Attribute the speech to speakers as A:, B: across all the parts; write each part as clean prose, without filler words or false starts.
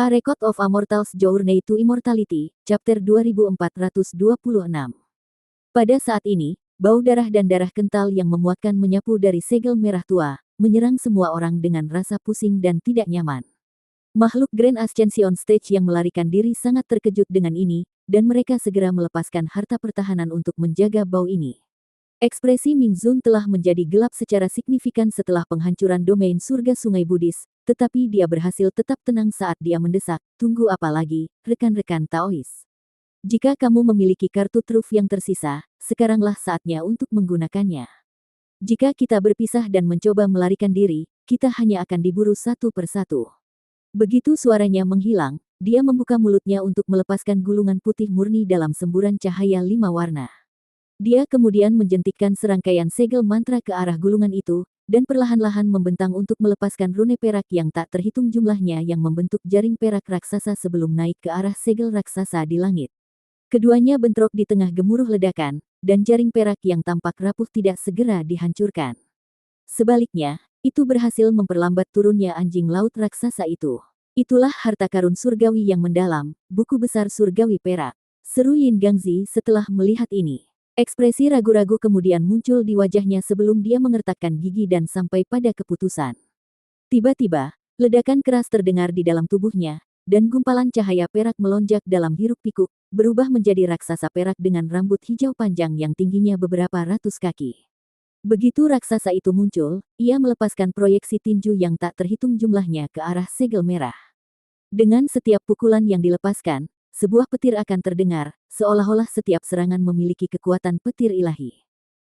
A: A Record of a Mortal's Journey to Immortality, Chapter 2426. Pada saat ini, bau darah dan darah kental yang memuakkan menyapu dari segel merah tua, menyerang semua orang dengan rasa pusing dan tidak nyaman. Makhluk Grand Ascension Stage yang melarikan diri sangat terkejut dengan ini, dan mereka segera melepaskan harta pertahanan untuk menjaga bau ini. Ekspresi Ming Zun telah menjadi gelap secara signifikan setelah penghancuran domain surga Sungai Buddhis, tetapi dia berhasil tetap tenang saat dia mendesak, "Tunggu apa lagi, rekan-rekan Taois? Jika kamu memiliki kartu truf yang tersisa, sekaranglah saatnya untuk menggunakannya. Jika kita berpisah dan mencoba melarikan diri, kita hanya akan diburu satu persatu." Begitu suaranya menghilang, dia membuka mulutnya untuk melepaskan gulungan putih murni dalam semburan cahaya 5 warna. Dia kemudian menjentikkan serangkaian segel mantra ke arah gulungan itu, dan perlahan-lahan membentang untuk melepaskan rune perak yang tak terhitung jumlahnya yang membentuk jaring perak raksasa sebelum naik ke arah segel raksasa di langit. Keduanya bentrok di tengah gemuruh ledakan, dan jaring perak yang tampak rapuh tidak segera dihancurkan. Sebaliknya, itu berhasil memperlambat turunnya anjing laut raksasa itu. "Itulah harta karun surgawi yang mendalam, buku besar surgawi perak," seru Yin Gangzi setelah melihat ini. Ekspresi ragu-ragu kemudian muncul di wajahnya sebelum dia mengertakkan gigi dan sampai pada keputusan. Tiba-tiba, ledakan keras terdengar di dalam tubuhnya, dan gumpalan cahaya perak melonjak dalam hiruk-pikuk, berubah menjadi raksasa perak dengan rambut hijau panjang yang tingginya beberapa ratus kaki. Begitu raksasa itu muncul, ia melepaskan proyeksi tinju yang tak terhitung jumlahnya ke arah segel merah. Dengan setiap pukulan yang dilepaskan, sebuah petir akan terdengar, seolah-olah setiap serangan memiliki kekuatan petir ilahi.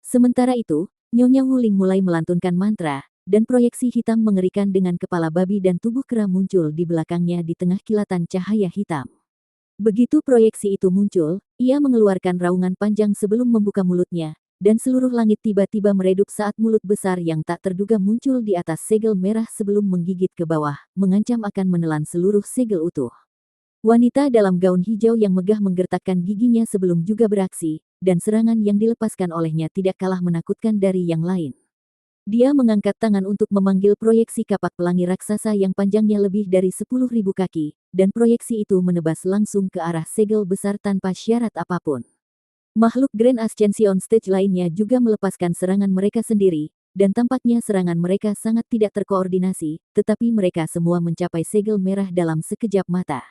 A: Sementara itu, Nyonya Wuling mulai melantunkan mantra, dan proyeksi hitam mengerikan dengan kepala babi dan tubuh kera muncul di belakangnya di tengah kilatan cahaya hitam. Begitu proyeksi itu muncul, ia mengeluarkan raungan panjang sebelum membuka mulutnya, dan seluruh langit tiba-tiba meredup saat mulut besar yang tak terduga muncul di atas segel merah sebelum menggigit ke bawah, mengancam akan menelan seluruh segel utuh. Wanita dalam gaun hijau yang megah menggertakkan giginya sebelum juga beraksi, dan serangan yang dilepaskan olehnya tidak kalah menakutkan dari yang lain. Dia mengangkat tangan untuk memanggil proyeksi kapak pelangi raksasa yang panjangnya lebih dari 10.000 kaki, dan proyeksi itu menebas langsung ke arah segel besar tanpa syarat apapun. Makhluk Grand Ascension Stage lainnya juga melepaskan serangan mereka sendiri, dan tampaknya serangan mereka sangat tidak terkoordinasi, tetapi mereka semua mencapai segel merah dalam sekejap mata.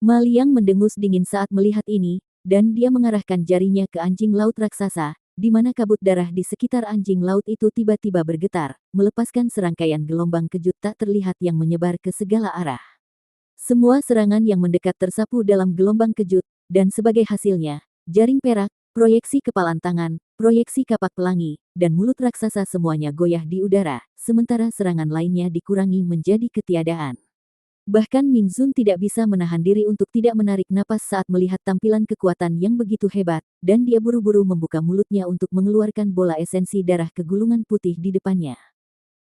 A: Ma Liang mendengus dingin saat melihat ini, dan dia mengarahkan jarinya ke anjing laut raksasa, di mana kabut darah di sekitar anjing laut itu tiba-tiba bergetar, melepaskan serangkaian gelombang kejut tak terlihat yang menyebar ke segala arah. Semua serangan yang mendekat tersapu dalam gelombang kejut, dan sebagai hasilnya, jaring perak, proyeksi kepalan tangan, proyeksi kapak pelangi, dan mulut raksasa semuanya goyah di udara, sementara serangan lainnya dikurangi menjadi ketiadaan. Bahkan Ming Zun tidak bisa menahan diri untuk tidak menarik napas saat melihat tampilan kekuatan yang begitu hebat, dan dia buru-buru membuka mulutnya untuk mengeluarkan bola esensi darah ke gulungan putih di depannya.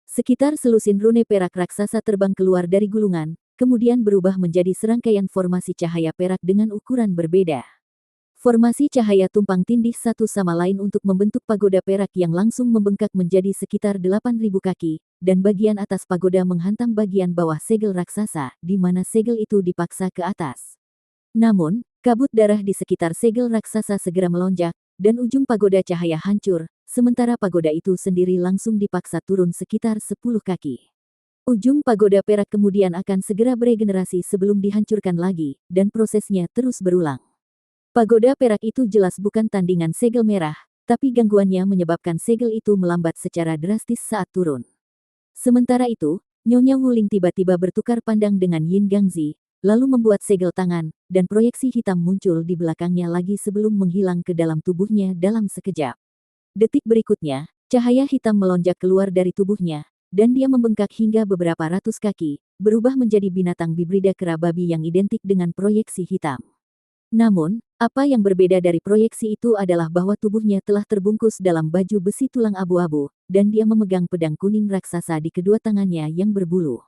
A: Sekitar selusin rune perak raksasa terbang keluar dari gulungan, kemudian berubah menjadi serangkaian formasi cahaya perak dengan ukuran berbeda. Formasi cahaya tumpang tindih satu sama lain untuk membentuk pagoda perak yang langsung membengkak menjadi sekitar 8.000 kaki, dan bagian atas pagoda menghantam bagian bawah segel raksasa, di mana segel itu dipaksa ke atas. Namun, kabut darah di sekitar segel raksasa segera melonjak, dan ujung pagoda cahaya hancur, sementara pagoda itu sendiri langsung dipaksa turun sekitar 10 kaki. Ujung pagoda perak kemudian akan segera beregenerasi sebelum dihancurkan lagi, dan prosesnya terus berulang. Pagoda perak itu jelas bukan tandingan segel merah, tapi gangguannya menyebabkan segel itu melambat secara drastis saat turun. Sementara itu, Nyonya Wuling tiba-tiba bertukar pandang dengan Yin Gangzi, lalu membuat segel tangan, dan proyeksi hitam muncul di belakangnya lagi sebelum menghilang ke dalam tubuhnya dalam sekejap. Detik berikutnya, cahaya hitam melonjak keluar dari tubuhnya, dan dia membengkak hingga beberapa ratus kaki, berubah menjadi binatang bibrida kera babi yang identik dengan proyeksi hitam. Namun, apa yang berbeda dari proyeksi itu adalah bahwa tubuhnya telah terbungkus dalam baju besi tulang abu-abu, dan dia memegang pedang kuning raksasa di kedua tangannya yang berbulu.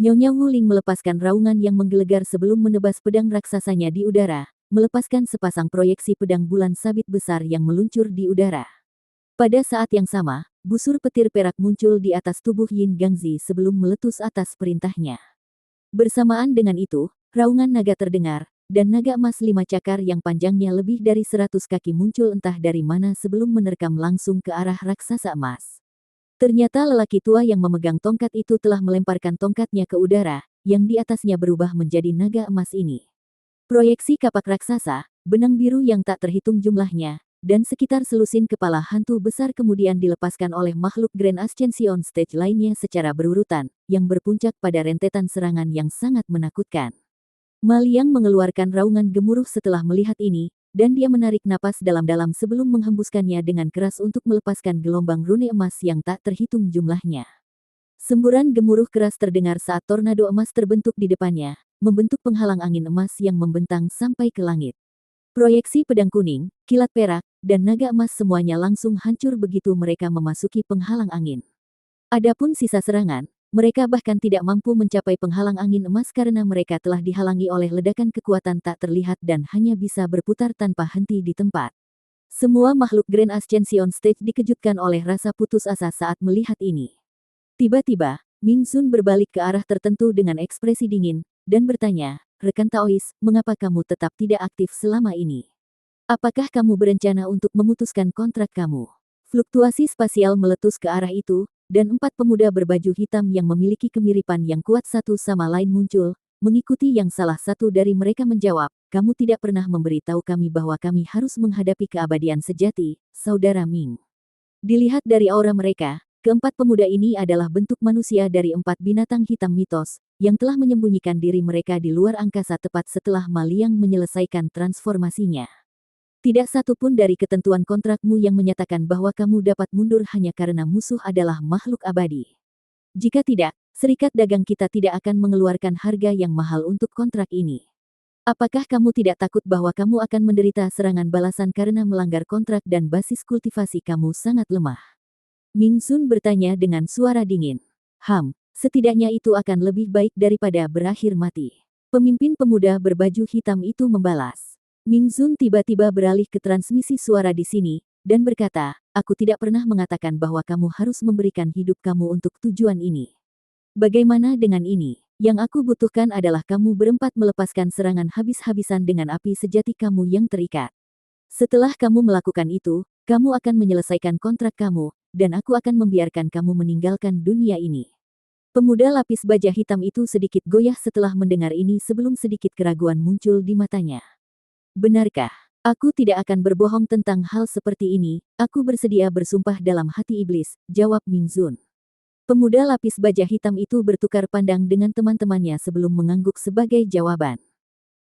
A: Nyonya Wuling melepaskan raungan yang menggelegar sebelum menebas pedang raksasanya di udara, melepaskan sepasang proyeksi pedang bulan sabit besar yang meluncur di udara. Pada saat yang sama, busur petir perak muncul di atas tubuh Yin Gangzi sebelum meletus atas perintahnya. Bersamaan dengan itu, raungan naga terdengar, dan naga emas 5 cakar yang panjangnya lebih dari 100 kaki muncul entah dari mana sebelum menerkam langsung ke arah raksasa emas. Ternyata lelaki tua yang memegang tongkat itu telah melemparkan tongkatnya ke udara, yang di atasnya berubah menjadi naga emas ini. Proyeksi kapak raksasa, benang biru yang tak terhitung jumlahnya, dan sekitar selusin kepala hantu besar kemudian dilepaskan oleh makhluk Grand Ascension Stage lainnya secara berurutan, yang berpuncak pada rentetan serangan yang sangat menakutkan. Ma Liang mengeluarkan raungan gemuruh setelah melihat ini, dan dia menarik napas dalam-dalam sebelum menghembuskannya dengan keras untuk melepaskan gelombang rune emas yang tak terhitung jumlahnya. Semburan gemuruh keras terdengar saat tornado emas terbentuk di depannya, membentuk penghalang angin emas yang membentang sampai ke langit. Proyeksi pedang kuning, kilat perak, dan naga emas semuanya langsung hancur begitu mereka memasuki penghalang angin. Adapun sisa serangan, mereka bahkan tidak mampu mencapai penghalang angin emas karena mereka telah dihalangi oleh ledakan kekuatan tak terlihat dan hanya bisa berputar tanpa henti di tempat. Semua makhluk Grand Ascension Stage dikejutkan oleh rasa putus asa saat melihat ini. Tiba-tiba, Ming Sun berbalik ke arah tertentu dengan ekspresi dingin, dan bertanya, "Rekan Taois, mengapa kamu tetap tidak aktif selama ini? Apakah kamu berencana untuk memutuskan kontrak kamu?" Fluktuasi spasial meletus ke arah itu, dan 4 pemuda berbaju hitam yang memiliki kemiripan yang kuat satu sama lain muncul, mengikuti yang salah satu dari mereka menjawab, "Kamu tidak pernah memberitahu kami bahwa kami harus menghadapi keabadian sejati, Saudara Ming." Dilihat dari aura mereka, keempat pemuda ini adalah bentuk manusia dari 4 binatang hitam mitos, yang telah menyembunyikan diri mereka di luar angkasa tepat setelah Ma Liang menyelesaikan transformasinya. Tidak satu pun dari ketentuan kontrakmu yang menyatakan bahwa kamu dapat mundur hanya karena musuh adalah makhluk abadi. Jika tidak, serikat dagang kita tidak akan mengeluarkan harga yang mahal untuk kontrak ini. Apakah kamu tidak takut bahwa kamu akan menderita serangan balasan karena melanggar kontrak dan basis kultivasi kamu sangat lemah? Ming Sun bertanya dengan suara dingin. Setidaknya itu akan lebih baik daripada berakhir mati. Pemimpin pemuda berbaju hitam itu membalas. Ming Sun tiba-tiba beralih ke transmisi suara di sini, dan berkata, "Aku tidak pernah mengatakan bahwa kamu harus memberikan hidup kamu untuk tujuan ini. Bagaimana dengan ini? Yang aku butuhkan adalah kamu berempat melepaskan serangan habis-habisan dengan api sejati kamu yang terikat. Setelah kamu melakukan itu, kamu akan menyelesaikan kontrak kamu, dan aku akan membiarkan kamu meninggalkan dunia ini." Pemuda lapis baja hitam itu sedikit goyah setelah mendengar ini sebelum sedikit keraguan muncul di matanya. "Benarkah? Aku tidak akan berbohong tentang hal seperti ini, aku bersedia bersumpah dalam hati iblis," jawab Ming Sun. Pemuda lapis baja hitam itu bertukar pandang dengan teman-temannya sebelum mengangguk sebagai jawaban.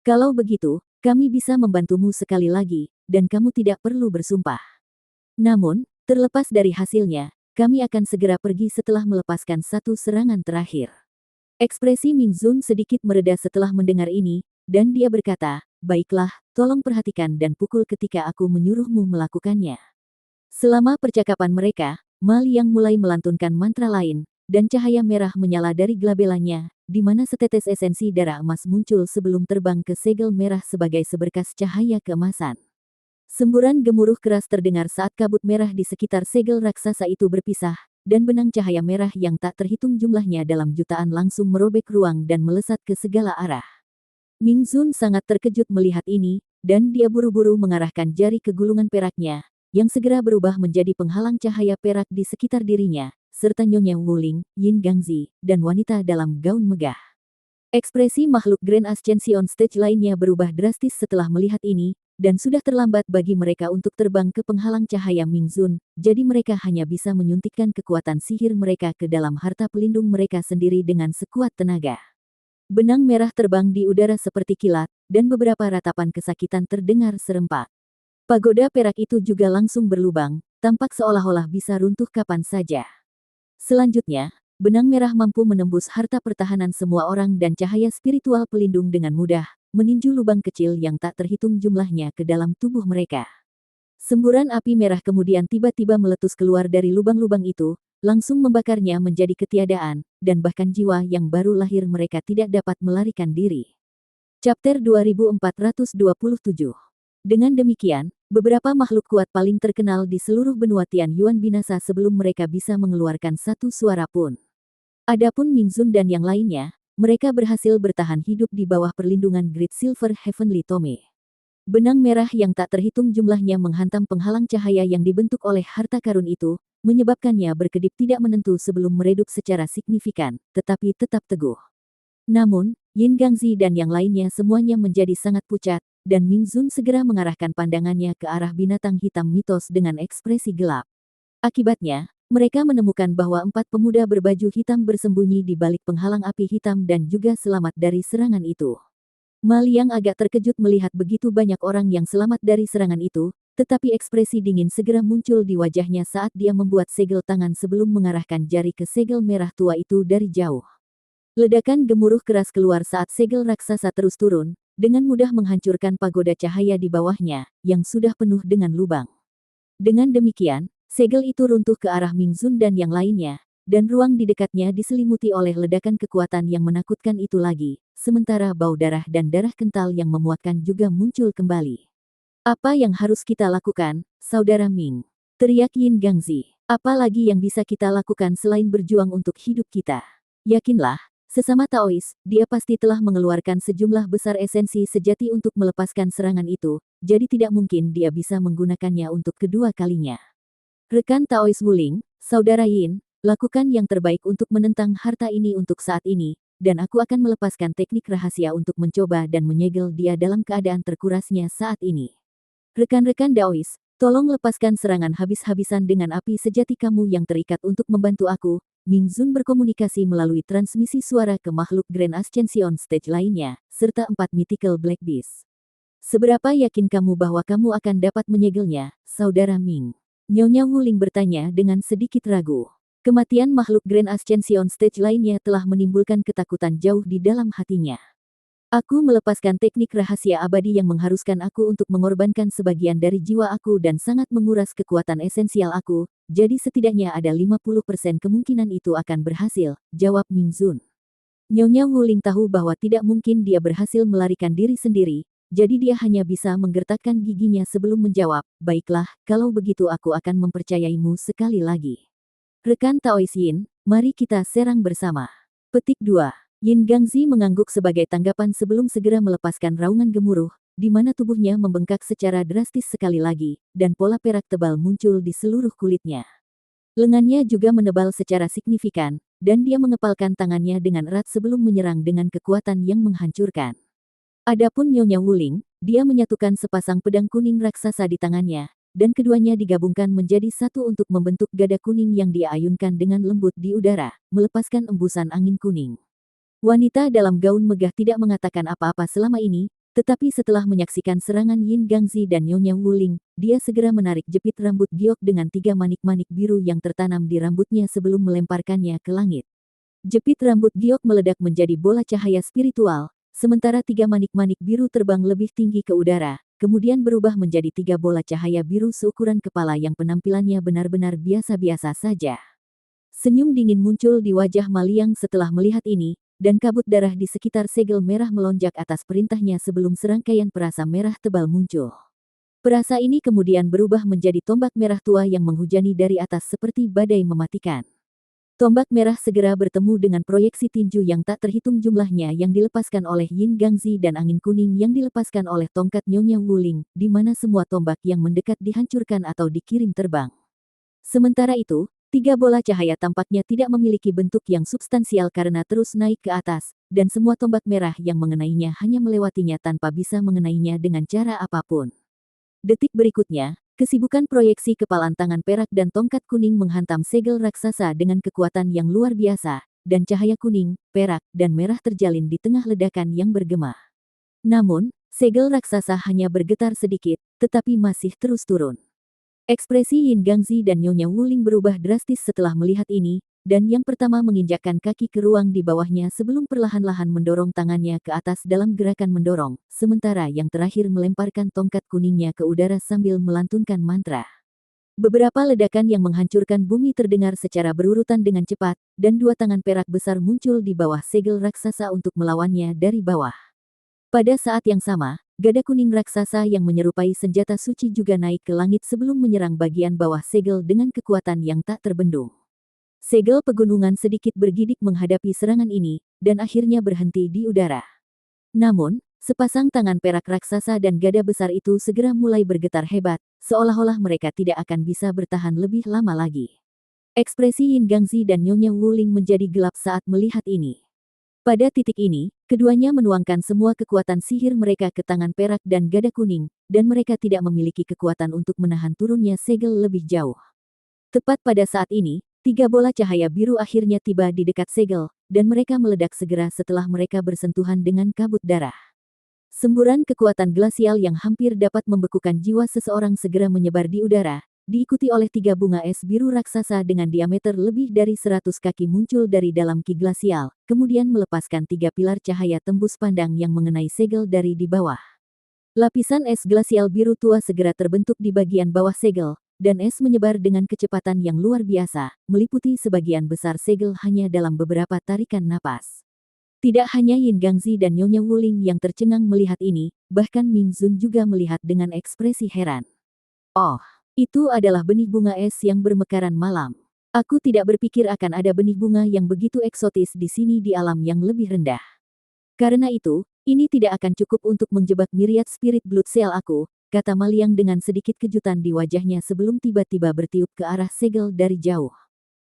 A: "Kalau begitu, kami bisa membantumu sekali lagi, dan kamu tidak perlu bersumpah. Namun, terlepas dari hasilnya, kami akan segera pergi setelah melepaskan satu serangan terakhir." Ekspresi Ming Sun sedikit mereda setelah mendengar ini, dan dia berkata, "Baiklah, tolong perhatikan dan pukul ketika aku menyuruhmu melakukannya." Selama percakapan mereka, Ma Liang mulai melantunkan mantra lain, dan cahaya merah menyala dari gelabelannya, di mana setetes esensi darah emas muncul sebelum terbang ke segel merah sebagai seberkas cahaya keemasan. Semburan gemuruh keras terdengar saat kabut merah di sekitar segel raksasa itu berpisah, dan benang cahaya merah yang tak terhitung jumlahnya dalam jutaan langsung merobek ruang dan melesat ke segala arah. Ming Sun sangat terkejut melihat ini, dan dia buru-buru mengarahkan jari ke gulungan peraknya, yang segera berubah menjadi penghalang cahaya perak di sekitar dirinya, serta Nyonya Wuling, Yin Gangzi, dan wanita dalam gaun megah. Ekspresi makhluk Grand Ascension Stage lainnya berubah drastis setelah melihat ini, dan sudah terlambat bagi mereka untuk terbang ke penghalang cahaya Ming Sun, jadi mereka hanya bisa menyuntikkan kekuatan sihir mereka ke dalam harta pelindung mereka sendiri dengan sekuat tenaga. Benang merah terbang di udara seperti kilat, dan beberapa ratapan kesakitan terdengar serempak. Pagoda perak itu juga langsung berlubang, tampak seolah-olah bisa runtuh kapan saja. Selanjutnya, benang merah mampu menembus harta pertahanan semua orang dan cahaya spiritual pelindung dengan mudah, meninju lubang kecil yang tak terhitung jumlahnya ke dalam tubuh mereka. Semburan api merah kemudian tiba-tiba meletus keluar dari lubang-lubang itu, langsung membakarnya menjadi ketiadaan, dan bahkan jiwa yang baru lahir mereka tidak dapat melarikan diri. Chapter 2427. Dengan demikian, beberapa makhluk kuat paling terkenal di seluruh benua Tianyuan binasa sebelum mereka bisa mengeluarkan satu suara pun. Adapun Ming Sun dan yang lainnya, mereka berhasil bertahan hidup di bawah perlindungan Great Silver Heavenly Tome. Benang merah yang tak terhitung jumlahnya menghantam penghalang cahaya yang dibentuk oleh harta karun itu, menyebabkannya berkedip tidak menentu sebelum meredup secara signifikan, tetapi tetap teguh. Namun, Yin Gangzi dan yang lainnya semuanya menjadi sangat pucat, dan Ming Zun segera mengarahkan pandangannya ke arah binatang hitam mitos dengan ekspresi gelap. Akibatnya, mereka menemukan bahwa 4 pemuda berbaju hitam bersembunyi di balik penghalang api hitam dan juga selamat dari serangan itu. Ma Liang agak terkejut melihat begitu banyak orang yang selamat dari serangan itu, tetapi ekspresi dingin segera muncul di wajahnya saat dia membuat segel tangan sebelum mengarahkan jari ke segel merah tua itu dari jauh. Ledakan gemuruh keras keluar saat segel raksasa terus turun, dengan mudah menghancurkan pagoda cahaya di bawahnya, yang sudah penuh dengan lubang. Dengan demikian, segel itu runtuh ke arah Ming Zun dan yang lainnya, dan ruang di dekatnya diselimuti oleh ledakan kekuatan yang menakutkan itu lagi, sementara bau darah dan darah kental yang memuakkan juga muncul kembali. Apa yang harus kita lakukan, Saudara Ming? Teriak Yin Gangzi. Apa lagi yang bisa kita lakukan selain berjuang untuk hidup kita? Yakinlah, sesama Taois, dia pasti telah mengeluarkan sejumlah besar esensi sejati untuk melepaskan serangan itu, jadi tidak mungkin dia bisa menggunakannya untuk kedua kalinya. Rekan Taois Wuling, Saudara Yin, lakukan yang terbaik untuk menentang harta ini untuk saat ini, dan aku akan melepaskan teknik rahasia untuk mencoba dan menyegel dia dalam keadaan terkurasnya saat ini. Rekan-rekan Daois, tolong lepaskan serangan habis-habisan dengan api sejati kamu yang terikat untuk membantu aku. Ming Zun berkomunikasi melalui transmisi suara ke makhluk Grand Ascension Stage lainnya, serta 4 Mythical Black Beast. Seberapa yakin kamu bahwa kamu akan dapat menyegelnya, Saudara Ming? Nyonya Wuling bertanya dengan sedikit ragu. Kematian makhluk Grand Ascension Stage lainnya telah menimbulkan ketakutan jauh di dalam hatinya. Aku melepaskan teknik rahasia abadi yang mengharuskan aku untuk mengorbankan sebagian dari jiwa aku dan sangat menguras kekuatan esensial aku, jadi setidaknya ada 50% kemungkinan itu akan berhasil, jawab Ming Zun. Nyonya Wuling tahu bahwa tidak mungkin dia berhasil melarikan diri sendiri, jadi dia hanya bisa menggertakkan giginya sebelum menjawab, baiklah, kalau begitu aku akan mempercayaimu sekali lagi. Rekan Taois Yin, mari kita serang bersama. Petik 2. Yin Gangzi mengangguk sebagai tanggapan sebelum segera melepaskan raungan gemuruh, di mana tubuhnya membengkak secara drastis sekali lagi, dan pola perak tebal muncul di seluruh kulitnya. Lengannya juga menebal secara signifikan, dan dia mengepalkan tangannya dengan erat sebelum menyerang dengan kekuatan yang menghancurkan. Adapun Nyonya Wuling, dia menyatukan sepasang pedang kuning raksasa di tangannya, dan keduanya digabungkan menjadi satu untuk membentuk gada kuning yang dia ayunkan dengan lembut di udara, melepaskan embusan angin kuning. Wanita dalam gaun megah tidak mengatakan apa-apa selama ini, tetapi setelah menyaksikan serangan Yin Gangzi dan Nyonya Wuling, dia segera menarik jepit rambut giok dengan 3 manik-manik biru yang tertanam di rambutnya sebelum melemparkannya ke langit. Jepit rambut giok meledak menjadi bola cahaya spiritual, sementara 3 manik-manik biru terbang lebih tinggi ke udara, kemudian berubah menjadi 3 bola cahaya biru seukuran kepala yang penampilannya benar-benar biasa-biasa saja. Senyum dingin muncul di wajah Ma Liang setelah melihat ini, dan kabut darah di sekitar segel merah melonjak atas perintahnya sebelum serangkaian perasa merah tebal muncul. Perasa ini kemudian berubah menjadi tombak merah tua yang menghujani dari atas seperti badai mematikan. Tombak merah segera bertemu dengan proyeksi tinju yang tak terhitung jumlahnya yang dilepaskan oleh Yin Gangzi dan angin kuning yang dilepaskan oleh tongkat Nyonya Wuling, di mana semua tombak yang mendekat dihancurkan atau dikirim terbang. Sementara itu, 3 bola cahaya tampaknya tidak memiliki bentuk yang substansial karena terus naik ke atas, dan semua tombak merah yang mengenainya hanya melewatinya tanpa bisa mengenainya dengan cara apapun. Detik berikutnya, kesibukan proyeksi kepalan tangan perak dan tongkat kuning menghantam segel raksasa dengan kekuatan yang luar biasa, dan cahaya kuning, perak, dan merah terjalin di tengah ledakan yang bergema. Namun, segel raksasa hanya bergetar sedikit, tetapi masih terus turun. Ekspresi Yin Gangzi dan Nyonya Wuling berubah drastis setelah melihat ini, dan yang pertama menginjakkan kaki ke ruang di bawahnya sebelum perlahan-lahan mendorong tangannya ke atas dalam gerakan mendorong, sementara yang terakhir melemparkan tongkat kuningnya ke udara sambil melantunkan mantra. Beberapa ledakan yang menghancurkan bumi terdengar secara berurutan dengan cepat, dan 2 tangan perak besar muncul di bawah segel raksasa untuk melawannya dari bawah. Pada saat yang sama, gada kuning raksasa yang menyerupai senjata suci juga naik ke langit sebelum menyerang bagian bawah segel dengan kekuatan yang tak terbendung. Segel pegunungan sedikit bergidik menghadapi serangan ini, dan akhirnya berhenti di udara. Namun, sepasang tangan perak raksasa dan gada besar itu segera mulai bergetar hebat, seolah-olah mereka tidak akan bisa bertahan lebih lama lagi. Ekspresi Yin Gangzi dan Nyonya Wuling menjadi gelap saat melihat ini. Pada titik ini, keduanya menuangkan semua kekuatan sihir mereka ke tangan perak dan gada kuning, dan mereka tidak memiliki kekuatan untuk menahan turunnya segel lebih jauh. Tepat pada saat ini, 3 bola cahaya biru akhirnya tiba di dekat segel, dan mereka meledak segera setelah mereka bersentuhan dengan kabut darah. Semburan kekuatan glasial yang hampir dapat membekukan jiwa seseorang segera menyebar di udara, diikuti oleh 3 bunga es biru raksasa dengan diameter lebih dari 100 kaki muncul dari dalam ki glasial, kemudian melepaskan 3 pilar cahaya tembus pandang yang mengenai segel dari di bawah. Lapisan es glasial biru tua segera terbentuk di bagian bawah segel, dan es menyebar dengan kecepatan yang luar biasa, meliputi sebagian besar segel hanya dalam beberapa tarikan napas. Tidak hanya Yin Gangzi dan Nyonya Wuling yang tercengang melihat ini, bahkan Ming Zun juga melihat dengan ekspresi heran. Oh! Itu adalah benih bunga es yang bermekaran malam. Aku tidak berpikir akan ada benih bunga yang begitu eksotis di sini di alam yang lebih rendah. Karena itu, ini tidak akan cukup untuk menjebak Myriad Spirit Blood Cell aku, kata Maliang dengan sedikit kejutan di wajahnya sebelum tiba-tiba bertiup ke arah segel dari jauh.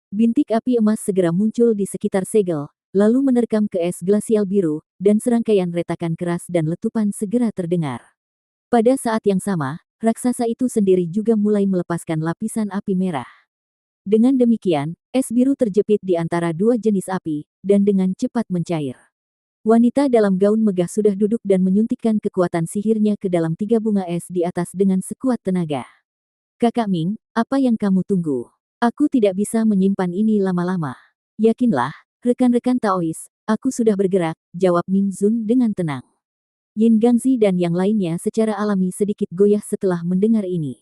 A: Bintik api emas segera muncul di sekitar segel, lalu menerkam ke es glasial biru, dan serangkaian retakan keras dan letupan segera terdengar. Pada saat yang sama, raksasa itu sendiri juga mulai melepaskan lapisan api merah. Dengan demikian, es biru terjepit di antara 2 jenis api, dan dengan cepat mencair. Wanita dalam gaun megah sudah duduk dan menyuntikkan kekuatan sihirnya ke dalam 3 bunga es di atas dengan sekuat tenaga. Kakak Ming, apa yang kamu tunggu? Aku tidak bisa menyimpan ini lama-lama. Yakinlah, rekan-rekan Taois, aku sudah bergerak, jawab Ming Zun dengan tenang. Yin Gangzi dan yang lainnya secara alami sedikit goyah setelah mendengar ini.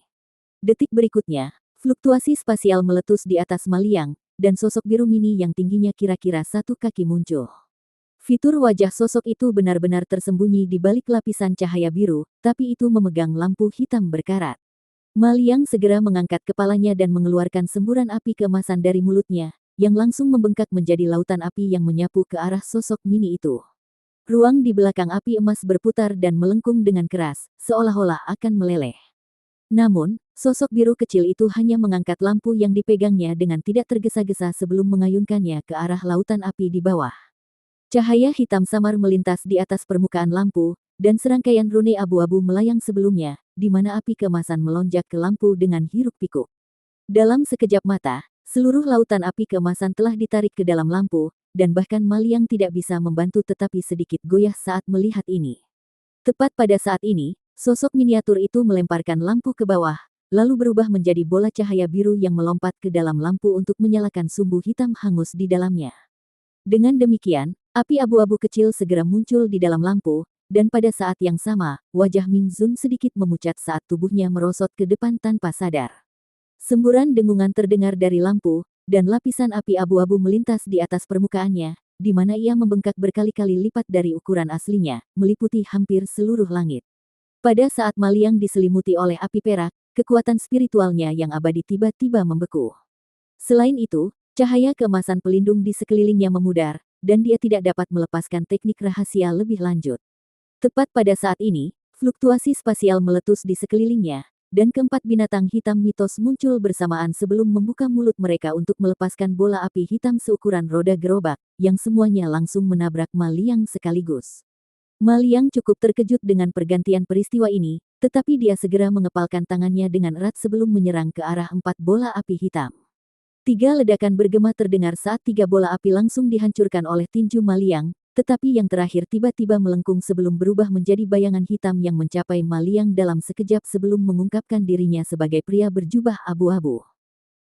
A: Detik berikutnya, fluktuasi spasial meletus di atas Maliang, dan sosok biru mini yang tingginya kira-kira 1 kaki muncul. Fitur wajah sosok itu benar-benar tersembunyi di balik lapisan cahaya biru, tapi itu memegang lampu hitam berkarat. Maliang segera mengangkat kepalanya dan mengeluarkan semburan api keemasan dari mulutnya, yang langsung membengkak menjadi lautan api yang menyapu ke arah sosok mini itu. Ruang di belakang api emas berputar dan melengkung dengan keras, seolah-olah akan meleleh. Namun, sosok biru kecil itu hanya mengangkat lampu yang dipegangnya dengan tidak tergesa-gesa sebelum mengayunkannya ke arah lautan api di bawah. Cahaya hitam samar melintas di atas permukaan lampu, dan serangkaian rune abu-abu melayang sebelumnya, di mana api keemasan melonjak ke lampu dengan hiruk-pikuk. Dalam sekejap mata, seluruh lautan api keemasan telah ditarik ke dalam lampu, dan bahkan Maliang tidak bisa membantu tetapi sedikit goyah saat melihat ini. Tepat pada saat ini, sosok miniatur itu melemparkan lampu ke bawah, lalu berubah menjadi bola cahaya biru yang melompat ke dalam lampu untuk menyalakan sumbu hitam hangus di dalamnya. Dengan demikian, api abu-abu kecil segera muncul di dalam lampu, dan pada saat yang sama, wajah Ming Zun sedikit memucat saat tubuhnya merosot ke depan tanpa sadar. Semburan dengungan terdengar dari lampu, dan lapisan api abu-abu melintas di atas permukaannya, di mana ia membengkak berkali-kali lipat dari ukuran aslinya, meliputi hampir seluruh langit. Pada saat Maliang diselimuti oleh api perak, kekuatan spiritualnya yang abadi tiba-tiba membeku. Selain itu, cahaya keemasan pelindung di sekelilingnya memudar, dan dia tidak dapat melepaskan teknik rahasia lebih lanjut. Tepat pada saat ini, fluktuasi spasial meletus di sekelilingnya, dan keempat binatang hitam mitos muncul bersamaan sebelum membuka mulut mereka untuk melepaskan bola api hitam seukuran roda gerobak, yang semuanya langsung menabrak Maliang sekaligus. Maliang cukup terkejut dengan pergantian peristiwa ini, tetapi dia segera mengepalkan tangannya dengan erat sebelum menyerang ke arah 4 bola api hitam. 3 ledakan bergema terdengar saat 3 bola api langsung dihancurkan oleh tinju Maliang, tetapi yang terakhir tiba-tiba melengkung sebelum berubah menjadi bayangan hitam yang mencapai Maliang dalam sekejap sebelum mengungkapkan dirinya sebagai pria berjubah abu-abu.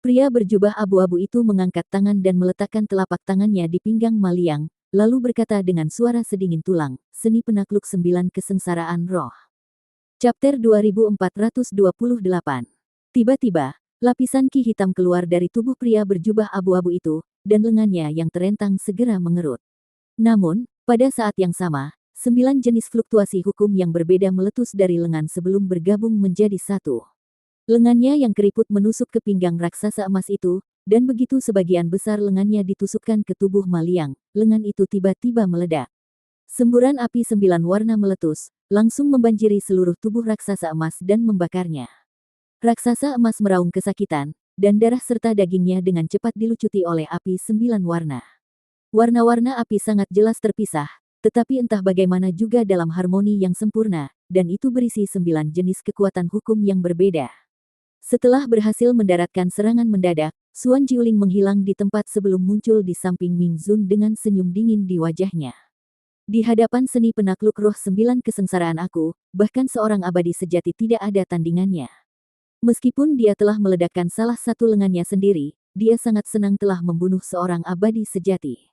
A: Pria berjubah abu-abu itu mengangkat tangan dan meletakkan telapak tangannya di pinggang Maliang, lalu berkata dengan suara sedingin tulang, Seni Penakluk 9 Kesengsaraan Roh. Chapter 2428. Tiba-tiba, lapisan ki hitam keluar dari tubuh pria berjubah abu-abu itu, dan lengannya yang terentang segera mengerut. Namun, pada saat yang sama, 9 jenis fluktuasi hukum yang berbeda meletus dari lengan sebelum bergabung menjadi satu. Lengannya yang keriput menusuk ke pinggang raksasa emas itu, dan begitu sebagian besar lengannya ditusukkan ke tubuh Maliang, lengan itu tiba-tiba meledak. Semburan api 9 warna meletus, langsung membanjiri seluruh tubuh raksasa emas dan membakarnya. Raksasa emas meraung kesakitan, dan darah serta dagingnya dengan cepat dilucuti oleh api 9 warna. Warna-warna api sangat jelas terpisah, tetapi entah bagaimana juga dalam harmoni yang sempurna, dan itu berisi 9 jenis kekuatan hukum yang berbeda. Setelah berhasil mendaratkan serangan mendadak, Xuan Jiuling menghilang di tempat sebelum muncul di samping Ming Zun dengan senyum dingin di wajahnya. Di hadapan seni penakluk roh 9 kesengsaraan aku, bahkan seorang abadi sejati tidak ada tandingannya. Meskipun dia telah meledakkan salah satu lengannya sendiri, dia sangat senang telah membunuh seorang abadi sejati.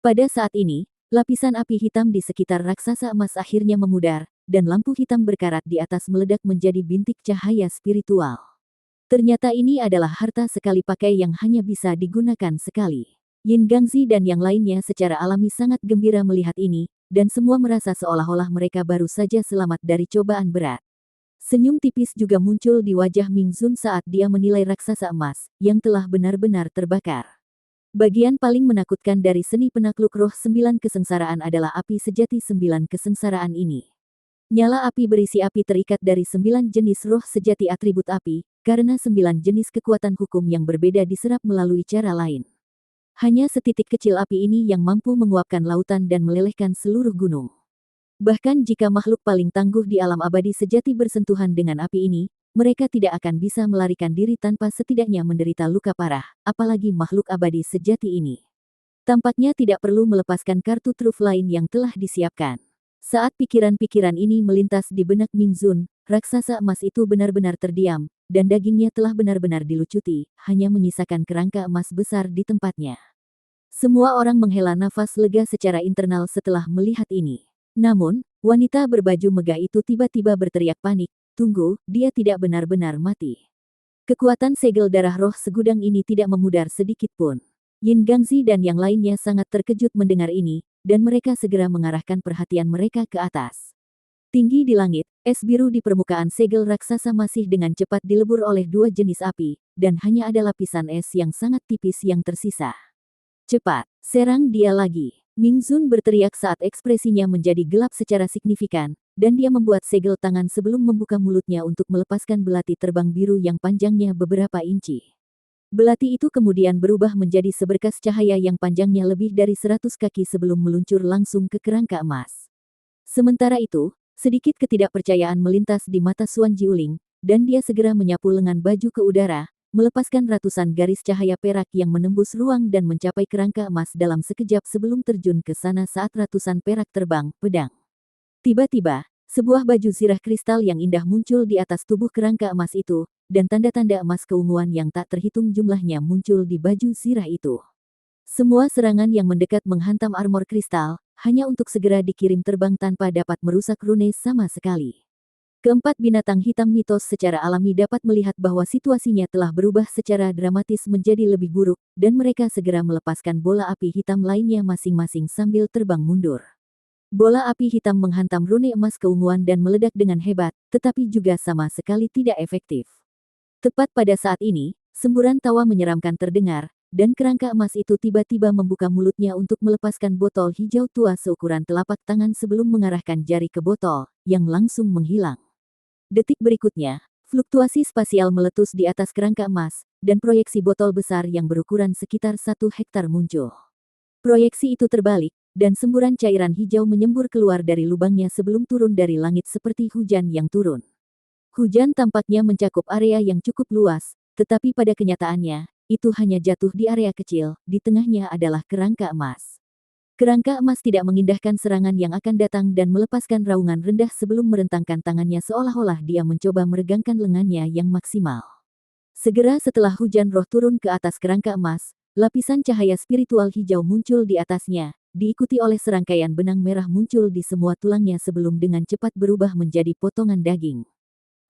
A: Pada saat ini, lapisan api hitam di sekitar raksasa emas akhirnya memudar, dan lampu hitam berkarat di atas meledak menjadi bintik cahaya spiritual. Ternyata ini adalah harta sekali pakai yang hanya bisa digunakan sekali. Yin Gangzi dan yang lainnya secara alami sangat gembira melihat ini, dan semua merasa seolah-olah mereka baru saja selamat dari cobaan berat. Senyum tipis juga muncul di wajah Ming Zun saat dia menilai raksasa emas, yang telah benar-benar terbakar. Bagian paling menakutkan dari seni penakluk roh 9 kesengsaraan adalah api sejati 9 kesengsaraan ini. Nyala api berisi api terikat dari 9 jenis roh sejati atribut api, karena 9 jenis kekuatan hukum yang berbeda diserap melalui cara lain. Hanya setitik kecil api ini yang mampu menguapkan lautan dan melelehkan seluruh gunung. Bahkan jika makhluk paling tangguh di alam abadi sejati bersentuhan dengan api ini, mereka tidak akan bisa melarikan diri tanpa setidaknya menderita luka parah, apalagi makhluk abadi sejati ini. Tampaknya tidak perlu melepaskan kartu truf lain yang telah disiapkan. Saat pikiran-pikiran ini melintas di benak Ming Zun, raksasa emas itu benar-benar terdiam, dan dagingnya telah benar-benar dilucuti, hanya menyisakan kerangka emas besar di tempatnya. Semua orang menghela nafas lega secara internal setelah melihat ini. Namun, wanita berbaju megah itu tiba-tiba berteriak panik, "Tunggu, dia tidak benar-benar mati." Kekuatan segel darah roh segudang ini tidak memudar sedikit pun. Yin Gangzi dan yang lainnya sangat terkejut mendengar ini, dan mereka segera mengarahkan perhatian mereka ke atas. Tinggi di langit, es biru di permukaan segel raksasa masih dengan cepat dilebur oleh 2 jenis api, dan hanya ada lapisan es yang sangat tipis yang tersisa. "Cepat, serang dia lagi!" Ming Zun berteriak saat ekspresinya menjadi gelap secara signifikan, dan dia membuat segel tangan sebelum membuka mulutnya untuk melepaskan belati terbang biru yang panjangnya beberapa inci. Belati itu kemudian berubah menjadi seberkas cahaya yang panjangnya lebih dari 100 kaki sebelum meluncur langsung ke kerangka emas. Sementara itu, sedikit ketidakpercayaan melintas di mata Xuan Jiuling, dan dia segera menyapu lengan baju ke udara, melepaskan ratusan garis cahaya perak yang menembus ruang dan mencapai kerangka emas dalam sekejap sebelum terjun ke sana saat ratusan perak terbang, pedang. Tiba-tiba, sebuah baju zirah kristal yang indah muncul di atas tubuh kerangka emas itu, dan tanda-tanda emas keunguan yang tak terhitung jumlahnya muncul di baju zirah itu. Semua serangan yang mendekat menghantam armor kristal, hanya untuk segera dikirim terbang tanpa dapat merusak rune sama sekali. Keempat binatang hitam mitos secara alami dapat melihat bahwa situasinya telah berubah secara dramatis menjadi lebih buruk, dan mereka segera melepaskan bola api hitam lainnya masing-masing sambil terbang mundur. Bola api hitam menghantam rune emas keunguan dan meledak dengan hebat, tetapi juga sama sekali tidak efektif. Tepat pada saat ini, semburan tawa menyeramkan terdengar, dan kerangka emas itu tiba-tiba membuka mulutnya untuk melepaskan botol hijau tua seukuran telapak tangan sebelum mengarahkan jari ke botol, yang langsung menghilang. Detik berikutnya, fluktuasi spasial meletus di atas kerangka emas, dan proyeksi botol besar yang berukuran sekitar 1 hektar muncul. Proyeksi itu terbalik, dan semburan cairan hijau menyembur keluar dari lubangnya sebelum turun dari langit seperti hujan yang turun. Hujan tampaknya mencakup area yang cukup luas, tetapi pada kenyataannya, itu hanya jatuh di area kecil, di tengahnya adalah kerangka emas. Kerangka emas tidak mengindahkan serangan yang akan datang dan melepaskan raungan rendah sebelum merentangkan tangannya seolah-olah dia mencoba meregangkan lengannya yang maksimal. Segera setelah hujan roh turun ke atas kerangka emas, lapisan cahaya spiritual hijau muncul di atasnya, diikuti oleh serangkaian benang merah muncul di semua tulangnya sebelum dengan cepat berubah menjadi potongan daging.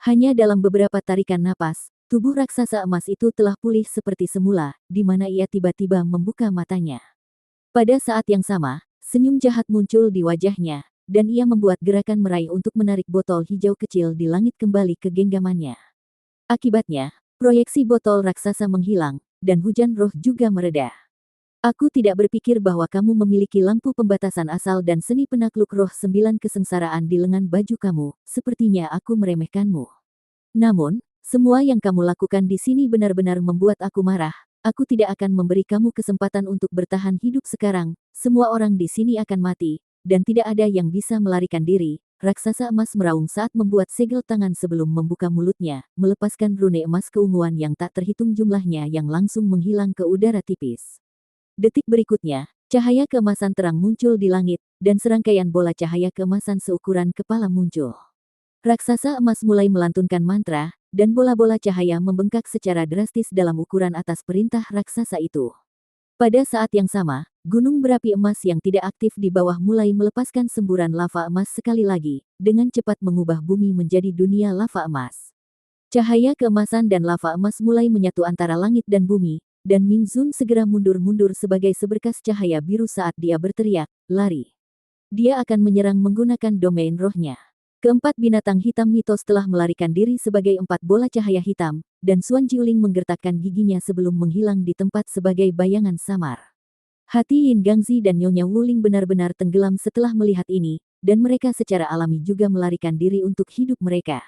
A: Hanya dalam beberapa tarikan napas, tubuh raksasa emas itu telah pulih seperti semula, di mana ia tiba-tiba membuka matanya. Pada saat yang sama, senyum jahat muncul di wajahnya, dan ia membuat gerakan meraih untuk menarik botol hijau kecil di langit kembali ke genggamannya. Akibatnya, proyeksi botol raksasa menghilang, dan hujan roh juga mereda. Aku tidak berpikir bahwa kamu memiliki lampu pembatasan asal dan seni penakluk roh 9 kesengsaraan di lengan baju kamu, sepertinya aku meremehkanmu. Namun, semua yang kamu lakukan di sini benar-benar membuat aku marah. Aku tidak akan memberi kamu kesempatan untuk bertahan hidup sekarang. Semua orang di sini akan mati, dan tidak ada yang bisa melarikan diri. Raksasa emas meraung saat membuat segel tangan sebelum membuka mulutnya, melepaskan rune emas keunguan yang tak terhitung jumlahnya yang langsung menghilang ke udara tipis. Detik berikutnya, cahaya keemasan terang muncul di langit, dan serangkaian bola cahaya keemasan seukuran kepala muncul. Raksasa emas mulai melantunkan mantra, dan bola-bola cahaya membengkak secara drastis dalam ukuran atas perintah raksasa itu. Pada saat yang sama, gunung berapi emas yang tidak aktif di bawah mulai melepaskan semburan lava emas sekali lagi, dengan cepat mengubah bumi menjadi dunia lava emas. Cahaya keemasan dan lava emas mulai menyatu antara langit dan bumi, dan Ming Zun segera mundur-mundur sebagai seberkas cahaya biru saat dia berteriak, "Lari!" Dia akan menyerang menggunakan domain rohnya. Keempat binatang hitam mitos telah melarikan diri sebagai 4 bola cahaya hitam, dan Xuan Jiuling menggertakkan giginya sebelum menghilang di tempat sebagai bayangan samar. Hati Yin Gangzi dan Nyonya Wuling benar-benar tenggelam setelah melihat ini, dan mereka secara alami juga melarikan diri untuk hidup mereka.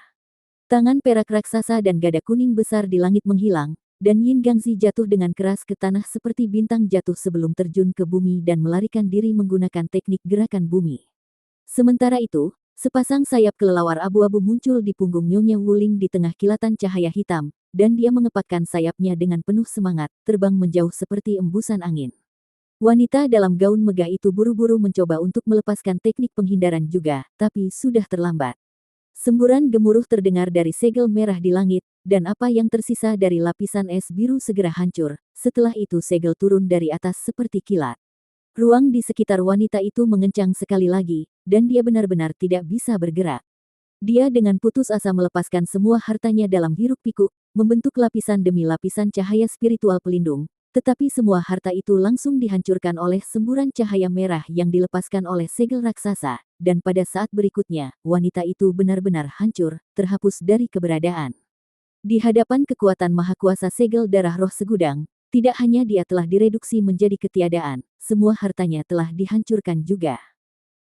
A: Tangan perak raksasa dan gada kuning besar di langit menghilang, dan Yin Gangzi jatuh dengan keras ke tanah seperti bintang jatuh sebelum terjun ke bumi dan melarikan diri menggunakan teknik gerakan bumi. Sementara itu, sepasang sayap kelelawar abu-abu muncul di punggung Nyonya Wuling di tengah kilatan cahaya hitam, dan dia mengepakkan sayapnya dengan penuh semangat, terbang menjauh seperti embusan angin. Wanita dalam gaun megah itu buru-buru mencoba untuk melepaskan teknik penghindaran juga, tapi sudah terlambat. Semburan gemuruh terdengar dari segel merah di langit, dan apa yang tersisa dari lapisan es biru segera hancur. Setelah itu segel turun dari atas seperti kilat. Ruang di sekitar wanita itu mengencang sekali lagi, dan dia benar-benar tidak bisa bergerak. Dia dengan putus asa melepaskan semua hartanya dalam hiruk-pikuk, membentuk lapisan demi lapisan cahaya spiritual pelindung, tetapi semua harta itu langsung dihancurkan oleh semburan cahaya merah yang dilepaskan oleh segel raksasa, dan pada saat berikutnya, wanita itu benar-benar hancur, terhapus dari keberadaan. Di hadapan kekuatan maha kuasa segel darah roh segudang, tidak hanya dia telah direduksi menjadi ketiadaan, semua hartanya telah dihancurkan juga.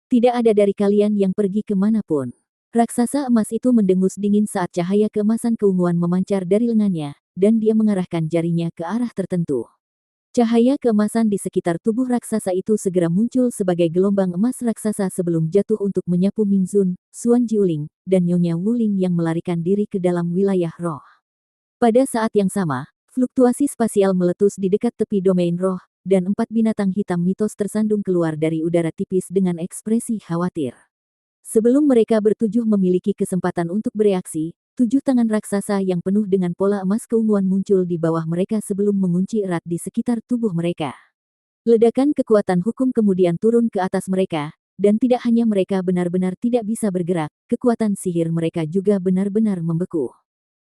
A: Tidak ada dari kalian yang pergi kemanapun. Raksasa emas itu mendengus dingin saat cahaya keemasan keunguan memancar dari lengannya, dan dia mengarahkan jarinya ke arah tertentu. Cahaya keemasan di sekitar tubuh raksasa itu segera muncul sebagai gelombang emas raksasa sebelum jatuh untuk menyapu Ming Zun, Xuan Jiuling, dan Nyonya Wuling yang melarikan diri ke dalam wilayah roh. Pada saat yang sama, fluktuasi spasial meletus di dekat tepi domain roh, dan 4 binatang hitam mitos tersandung keluar dari udara tipis dengan ekspresi khawatir. Sebelum mereka bertujuh memiliki kesempatan untuk bereaksi, 7 tangan raksasa yang penuh dengan pola emas keunguan muncul di bawah mereka sebelum mengunci erat di sekitar tubuh mereka. Ledakan kekuatan hukum kemudian turun ke atas mereka, dan tidak hanya mereka benar-benar tidak bisa bergerak, kekuatan sihir mereka juga benar-benar membeku.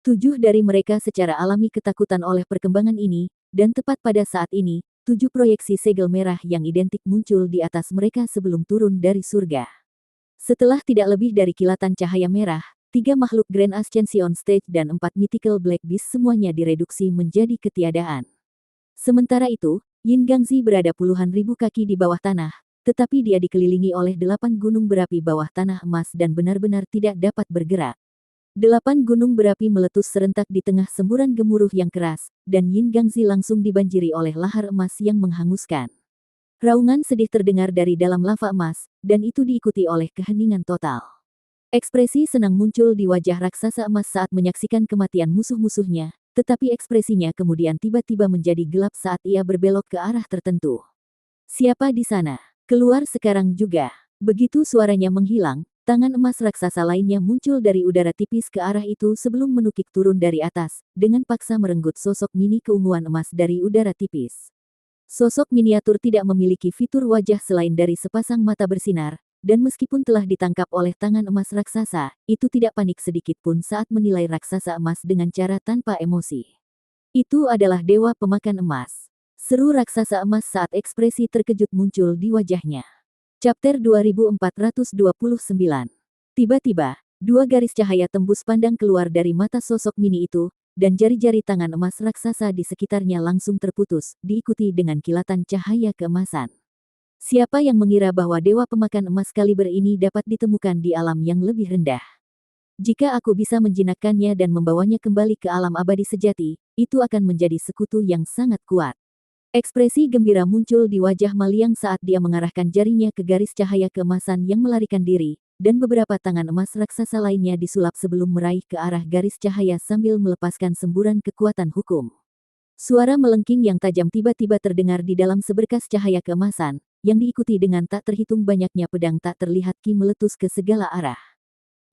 A: 7 dari mereka secara alami ketakutan oleh perkembangan ini, dan tepat pada saat ini, 7 proyeksi segel merah yang identik muncul di atas mereka sebelum turun dari surga. Setelah tidak lebih dari kilatan cahaya merah, 3 makhluk Grand Ascension Stage dan 4 Mythical Black Beast semuanya direduksi menjadi ketiadaan. Sementara itu, Yin Gangzi berada puluhan ribu kaki di bawah tanah, tetapi dia dikelilingi oleh 8 gunung berapi bawah tanah emas dan benar-benar tidak dapat bergerak. 8 gunung berapi meletus serentak di tengah semburan gemuruh yang keras, dan Yin Gangzi langsung dibanjiri oleh lahar emas yang menghanguskan. Raungan sedih terdengar dari dalam lava emas, dan itu diikuti oleh keheningan total. Ekspresi senang muncul di wajah raksasa emas saat menyaksikan kematian musuh-musuhnya, tetapi ekspresinya kemudian tiba-tiba menjadi gelap saat ia berbelok ke arah tertentu. "Siapa di sana? Keluar sekarang juga!" Begitu suaranya menghilang, tangan emas raksasa lainnya muncul dari udara tipis ke arah itu sebelum menukik turun dari atas, dengan paksa merenggut sosok mini keunguan emas dari udara tipis. Sosok miniatur tidak memiliki fitur wajah selain dari sepasang mata bersinar, dan meskipun telah ditangkap oleh tangan emas raksasa, itu tidak panik sedikit pun saat menilai raksasa emas dengan cara tanpa emosi. "Itu adalah dewa pemakan emas," seru raksasa emas saat ekspresi terkejut muncul di wajahnya. Chapter 2429. Tiba-tiba, 2 garis cahaya tembus pandang keluar dari mata sosok mini itu, dan jari-jari tangan emas raksasa di sekitarnya langsung terputus, diikuti dengan kilatan cahaya keemasan. Siapa yang mengira bahwa dewa pemakan emas kaliber ini dapat ditemukan di alam yang lebih rendah? Jika aku bisa menjinakkannya dan membawanya kembali ke alam abadi sejati, itu akan menjadi sekutu yang sangat kuat. Ekspresi gembira muncul di wajah Maliang saat dia mengarahkan jarinya ke garis cahaya keemasan yang melarikan diri, dan beberapa tangan emas raksasa lainnya disulap sebelum meraih ke arah garis cahaya sambil melepaskan semburan kekuatan hukum. Suara melengking yang tajam tiba-tiba terdengar di dalam seberkas cahaya keemasan, yang diikuti dengan tak terhitung banyaknya pedang tak terlihat ki meletus ke segala arah.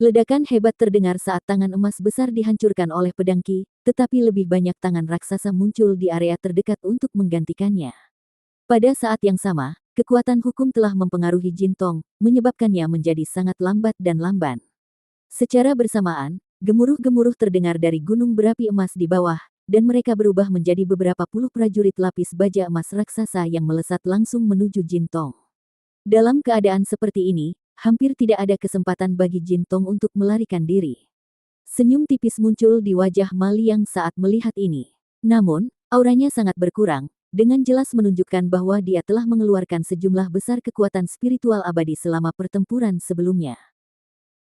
A: Ledakan hebat terdengar saat tangan emas besar dihancurkan oleh pedang ki, tetapi lebih banyak tangan raksasa muncul di area terdekat untuk menggantikannya. Pada saat yang sama, kekuatan hukum telah mempengaruhi Jin Tong, menyebabkannya menjadi sangat lambat dan lamban. Secara bersamaan, gemuruh-gemuruh terdengar dari gunung berapi emas di bawah, dan mereka berubah menjadi beberapa puluh prajurit lapis baja emas raksasa yang melesat langsung menuju Jin Tong. Dalam keadaan seperti ini, hampir tidak ada kesempatan bagi Jin Tong untuk melarikan diri. Senyum tipis muncul di wajah Maliang saat melihat ini. Namun, auranya sangat berkurang, dengan jelas menunjukkan bahwa dia telah mengeluarkan sejumlah besar kekuatan spiritual abadi selama pertempuran sebelumnya.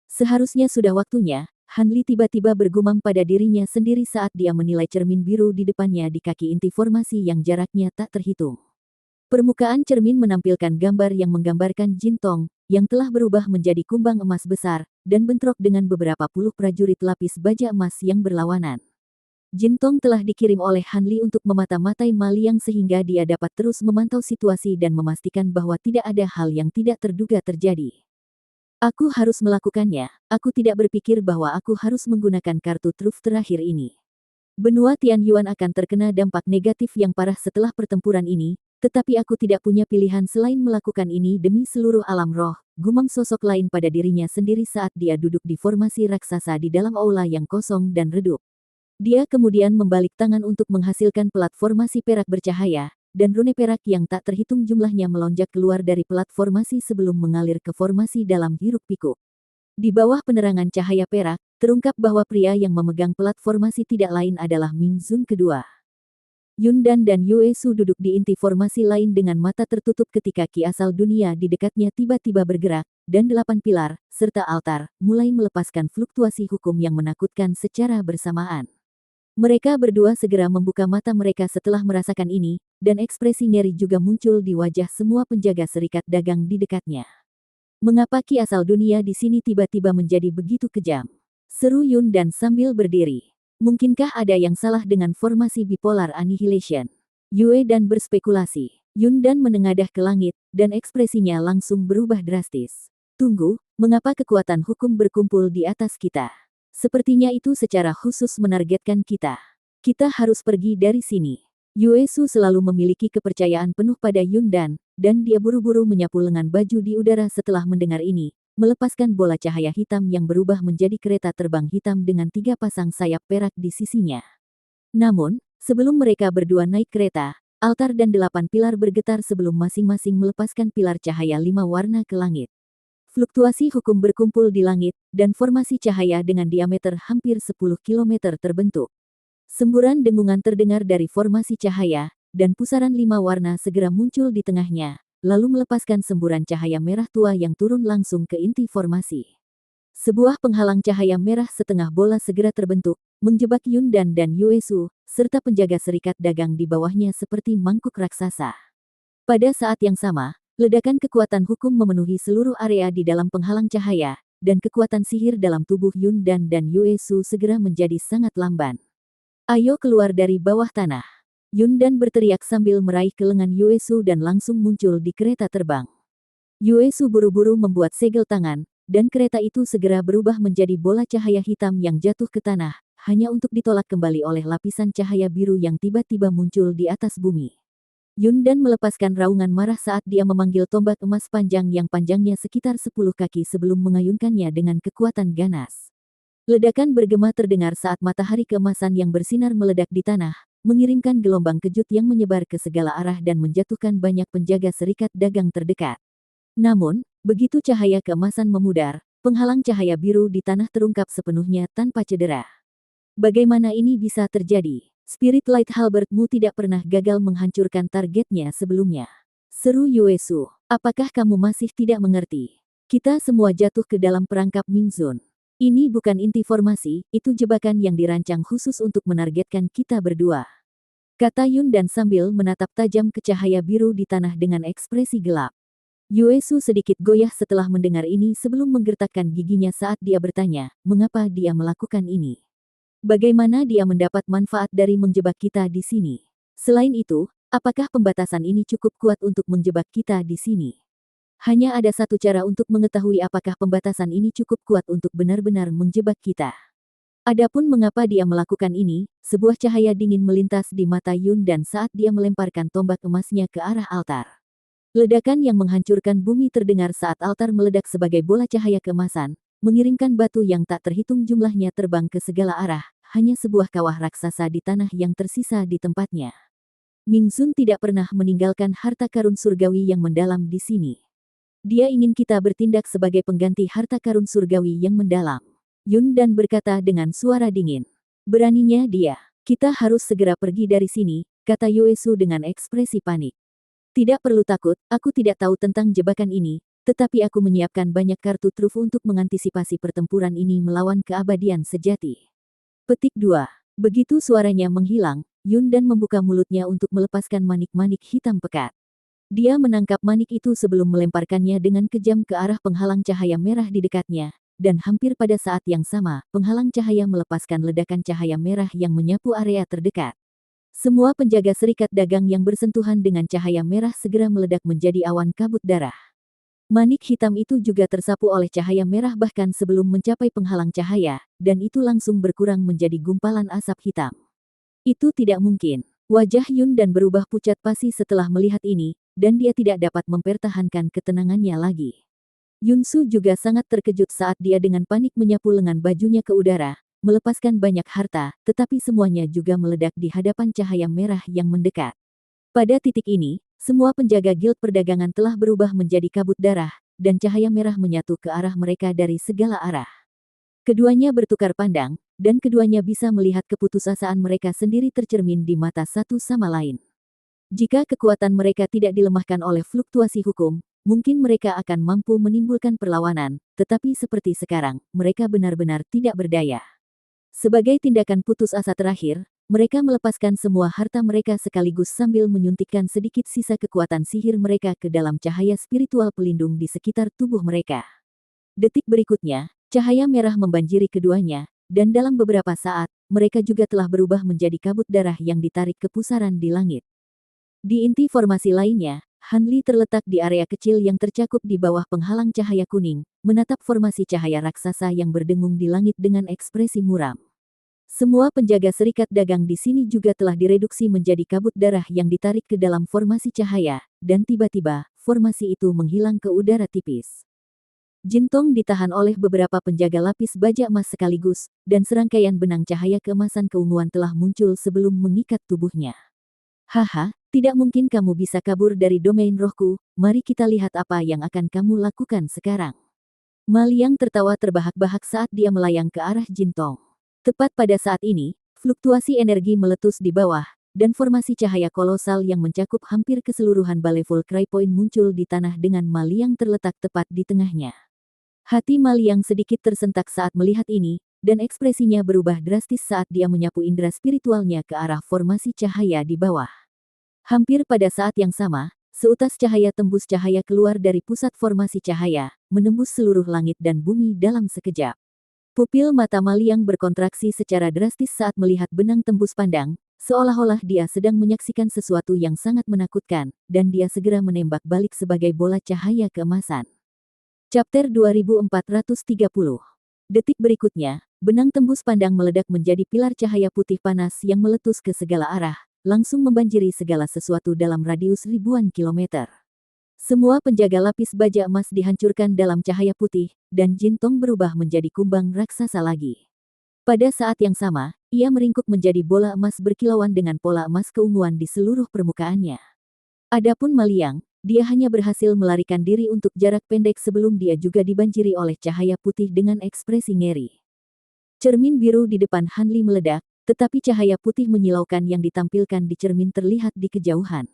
A: Seharusnya sudah waktunya, Han Li tiba-tiba bergumam pada dirinya sendiri saat dia menilai cermin biru di depannya di kaki inti formasi yang jaraknya tak terhitung. Permukaan cermin menampilkan gambar yang menggambarkan Jin Tong, yang telah berubah menjadi kumbang emas besar, dan bentrok dengan beberapa puluh prajurit lapis baja emas yang berlawanan. Jin Tong telah dikirim oleh Han Li untuk memata-matai Maliang sehingga dia dapat terus memantau situasi dan memastikan bahwa tidak ada hal yang tidak terduga terjadi. Aku harus melakukannya, aku tidak berpikir bahwa aku harus menggunakan kartu truf terakhir ini. Benua Tianyuan akan terkena dampak negatif yang parah setelah pertempuran ini, tetapi aku tidak punya pilihan selain melakukan ini demi seluruh alam roh, gumam sosok lain pada dirinya sendiri saat dia duduk di formasi raksasa di dalam aula yang kosong dan redup. Dia kemudian membalik tangan untuk menghasilkan pelat formasi perak bercahaya, dan rune perak yang tak terhitung jumlahnya melonjak keluar dari pelat formasi sebelum mengalir ke formasi dalam hiruk-pikuk. Di bawah penerangan cahaya perak, terungkap bahwa pria yang memegang pelat formasi tidak lain adalah Ming Zun kedua. Yundan dan Yue Su duduk di inti formasi lain dengan mata tertutup ketika ki asal dunia di dekatnya tiba-tiba bergerak, dan 8 pilar, serta altar, mulai melepaskan fluktuasi hukum yang menakutkan secara bersamaan. Mereka berdua segera membuka mata mereka setelah merasakan ini, dan ekspresi ngeri juga muncul di wajah semua penjaga serikat dagang di dekatnya. Mengapa ki asal dunia di sini tiba-tiba menjadi begitu kejam? Seru Yundan sambil berdiri. Mungkinkah ada yang salah dengan formasi bipolar annihilation? Yue dan berspekulasi. Yundan menengadah ke langit, dan ekspresinya langsung berubah drastis. Tunggu, mengapa kekuatan hukum berkumpul di atas kita? Sepertinya itu secara khusus menargetkan kita. Kita harus pergi dari sini. Yue Su selalu memiliki kepercayaan penuh pada Yundan, dan dia buru-buru menyapu lengan baju di udara setelah mendengar ini, melepaskan bola cahaya hitam yang berubah menjadi kereta terbang hitam dengan 3 pasang sayap perak di sisinya. Namun, sebelum mereka berdua naik kereta, altar dan 8 pilar bergetar sebelum masing-masing melepaskan pilar cahaya 5 warna ke langit. Fluktuasi hukum berkumpul di langit, dan formasi cahaya dengan diameter hampir 10 km terbentuk. Semburan dengungan terdengar dari formasi cahaya, dan pusaran 5 warna segera muncul di tengahnya, lalu melepaskan semburan cahaya merah tua yang turun langsung ke inti formasi. Sebuah penghalang cahaya merah setengah bola segera terbentuk, menjebak Yundan dan Yue Su, serta penjaga serikat dagang di bawahnya seperti mangkuk raksasa. Pada saat yang sama, ledakan kekuatan hukum memenuhi seluruh area di dalam penghalang cahaya, dan kekuatan sihir dalam tubuh Yundan dan Yue Su segera menjadi sangat lamban. Ayo keluar dari bawah tanah. Yundan berteriak sambil meraih ke lengan Yue Su dan langsung muncul di kereta terbang. Yue Su buru-buru membuat segel tangan, dan kereta itu segera berubah menjadi bola cahaya hitam yang jatuh ke tanah, hanya untuk ditolak kembali oleh lapisan cahaya biru yang tiba-tiba muncul di atas bumi. Yundan melepaskan raungan marah saat dia memanggil tombak emas panjang yang panjangnya sekitar 10 kaki sebelum mengayunkannya dengan kekuatan ganas. Ledakan bergema terdengar saat matahari keemasan yang bersinar meledak di tanah, mengirimkan gelombang kejut yang menyebar ke segala arah dan menjatuhkan banyak penjaga serikat dagang terdekat. Namun, begitu cahaya keemasan memudar, penghalang cahaya biru di tanah terungkap sepenuhnya tanpa cedera. Bagaimana ini bisa terjadi? Spirit Light Halberdmu tidak pernah gagal menghancurkan targetnya sebelumnya. Seru Yuesu. Apakah kamu masih tidak mengerti? Kita semua jatuh ke dalam perangkap Mingzun. Ini bukan inti formasi, itu jebakan yang dirancang khusus untuk menargetkan kita berdua. Kata Yun dan sambil menatap tajam ke cahaya biru di tanah dengan ekspresi gelap. Yuesu sedikit goyah setelah mendengar ini sebelum menggertakkan giginya saat dia bertanya, mengapa dia melakukan ini? Bagaimana dia mendapat manfaat dari menjebak kita di sini? Selain itu, apakah pembatasan ini cukup kuat untuk menjebak kita di sini? Hanya ada satu cara untuk mengetahui apakah pembatasan ini cukup kuat untuk benar-benar menjebak kita. Adapun mengapa dia melakukan ini, sebuah cahaya dingin melintas di mata Yun dan saat dia melemparkan tombak emasnya ke arah altar. Ledakan yang menghancurkan bumi terdengar saat altar meledak sebagai bola cahaya keemasan, mengirimkan batu yang tak terhitung jumlahnya terbang ke segala arah, hanya sebuah kawah raksasa di tanah yang tersisa di tempatnya. Mingzun tidak pernah meninggalkan harta karun surgawi yang mendalam di sini. Dia ingin kita bertindak sebagai pengganti harta karun surgawi yang mendalam. Yun dan berkata dengan suara dingin. Beraninya dia. Kita harus segera pergi dari sini, kata Yuesu dengan ekspresi panik. Tidak perlu takut, aku tidak tahu tentang jebakan ini, tetapi aku menyiapkan banyak kartu truf untuk mengantisipasi pertempuran ini melawan keabadian sejati. Petik 2. Begitu suaranya menghilang, Yun dan membuka mulutnya untuk melepaskan manik-manik hitam pekat. Dia menangkap manik itu sebelum melemparkannya dengan kejam ke arah penghalang cahaya merah di dekatnya, dan hampir pada saat yang sama, penghalang cahaya melepaskan ledakan cahaya merah yang menyapu area terdekat. Semua penjaga serikat dagang yang bersentuhan dengan cahaya merah segera meledak menjadi awan kabut darah. Manik hitam itu juga tersapu oleh cahaya merah bahkan sebelum mencapai penghalang cahaya, dan itu langsung berkurang menjadi gumpalan asap hitam. Itu tidak mungkin. Wajah Yun dan berubah pucat pasi setelah melihat ini, dan dia tidak dapat mempertahankan ketenangannya lagi. Yunsu juga sangat terkejut saat dia dengan panik menyapu lengan bajunya ke udara, melepaskan banyak harta, tetapi semuanya juga meledak di hadapan cahaya merah yang mendekat. Pada titik ini, semua penjaga gild perdagangan telah berubah menjadi kabut darah, dan cahaya merah menyatu ke arah mereka dari segala arah. Keduanya bertukar pandang, dan keduanya bisa melihat keputusasaan mereka sendiri tercermin di mata satu sama lain. Jika kekuatan mereka tidak dilemahkan oleh fluktuasi hukum, mungkin mereka akan mampu menimbulkan perlawanan, tetapi seperti sekarang, mereka benar-benar tidak berdaya. Sebagai tindakan putus asa terakhir, mereka melepaskan semua harta mereka sekaligus sambil menyuntikkan sedikit sisa kekuatan sihir mereka ke dalam cahaya spiritual pelindung di sekitar tubuh mereka. Detik berikutnya, cahaya merah membanjiri keduanya, dan dalam beberapa saat, mereka juga telah berubah menjadi kabut darah yang ditarik ke pusaran di langit. Di inti formasi lainnya, Hanli terletak di area kecil yang tercakup di bawah penghalang cahaya kuning, menatap formasi cahaya raksasa yang berdengung di langit dengan ekspresi muram. Semua penjaga serikat dagang di sini juga telah direduksi menjadi kabut darah yang ditarik ke dalam formasi cahaya, dan tiba-tiba, formasi itu menghilang ke udara tipis. Jintong ditahan oleh beberapa penjaga lapis baja emas sekaligus, dan serangkaian benang cahaya keemasan keunguan telah muncul sebelum mengikat tubuhnya. Haha, tidak mungkin kamu bisa kabur dari domain rohku, mari kita lihat apa yang akan kamu lakukan sekarang. Maliang tertawa terbahak-bahak saat dia melayang ke arah Jintong. Tepat pada saat ini, fluktuasi energi meletus di bawah, dan formasi cahaya kolosal yang mencakup hampir keseluruhan balai Fulcry Point muncul di tanah dengan Maliang terletak tepat di tengahnya. Hati Maliang sedikit tersentak saat melihat ini, dan ekspresinya berubah drastis saat dia menyapu indera spiritualnya ke arah formasi cahaya di bawah. Hampir pada saat yang sama, seutas cahaya tembus cahaya keluar dari pusat formasi cahaya, menembus seluruh langit dan bumi dalam sekejap. Pupil mata Maliang berkontraksi secara drastis saat melihat benang tembus pandang, seolah-olah dia sedang menyaksikan sesuatu yang sangat menakutkan, dan dia segera menembak balik sebagai bola cahaya keemasan. Chapter 2430. Detik berikutnya, benang tembus pandang meledak menjadi pilar cahaya putih panas yang meletus ke segala arah, langsung membanjiri segala sesuatu dalam radius ribuan kilometer. Semua penjaga lapis baja emas dihancurkan dalam cahaya putih, dan Jintong berubah menjadi kumbang raksasa lagi. Pada saat yang sama, ia meringkuk menjadi bola emas berkilauan dengan pola emas keunguan di seluruh permukaannya. Adapun Maliang, dia hanya berhasil melarikan diri untuk jarak pendek sebelum dia juga dibanjiri oleh cahaya putih dengan ekspresi ngeri. Cermin biru di depan Hanli meledak, tetapi cahaya putih menyilaukan yang ditampilkan di cermin terlihat di kejauhan.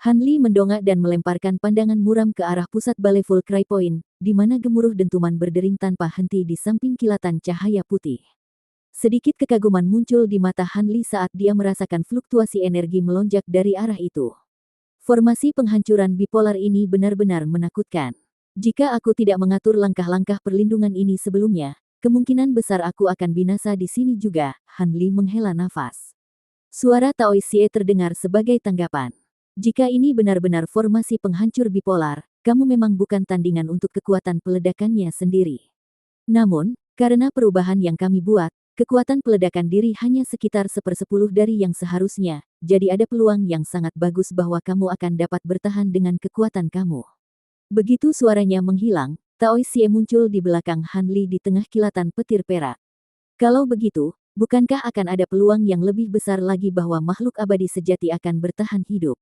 A: Hanli mendongak dan melemparkan pandangan muram ke arah pusat balai Fulcry Point, di mana gemuruh dentuman berdering tanpa henti di samping kilatan cahaya putih. Sedikit kekaguman muncul di mata Hanli saat dia merasakan fluktuasi energi melonjak dari arah itu. Formasi penghancuran bipolar ini benar-benar menakutkan. Jika aku tidak mengatur langkah-langkah perlindungan ini sebelumnya, kemungkinan besar aku akan binasa di sini juga, Hanli menghela nafas. Suara Tao Xie terdengar sebagai tanggapan. Jika ini benar-benar formasi penghancur bipolar, kamu memang bukan tandingan untuk kekuatan peledakannya sendiri. Namun, karena perubahan yang kami buat, kekuatan peledakan diri hanya sekitar 1/10 dari yang seharusnya, jadi ada peluang yang sangat bagus bahwa kamu akan dapat bertahan dengan kekuatan kamu. Begitu suaranya menghilang, Tao Xie muncul di belakang Hanli di tengah kilatan petir perak. Kalau begitu, bukankah akan ada peluang yang lebih besar lagi bahwa makhluk abadi sejati akan bertahan hidup?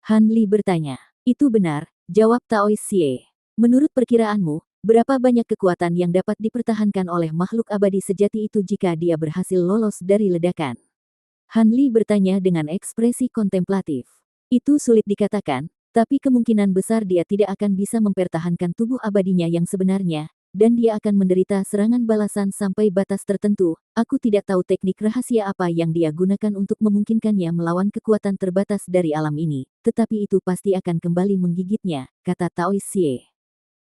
A: Hanli bertanya. Itu benar, jawab Tao Xie. Menurut perkiraanmu, berapa banyak kekuatan yang dapat dipertahankan oleh makhluk abadi sejati itu jika dia berhasil lolos dari ledakan? Hanli bertanya dengan ekspresi kontemplatif. Itu sulit dikatakan, tapi kemungkinan besar dia tidak akan bisa mempertahankan tubuh abadinya yang sebenarnya, dan dia akan menderita serangan balasan sampai batas tertentu. Aku tidak tahu teknik rahasia apa yang dia gunakan untuk memungkinkannya melawan kekuatan terbatas dari alam ini, tetapi itu pasti akan kembali menggigitnya, kata Tao Xie.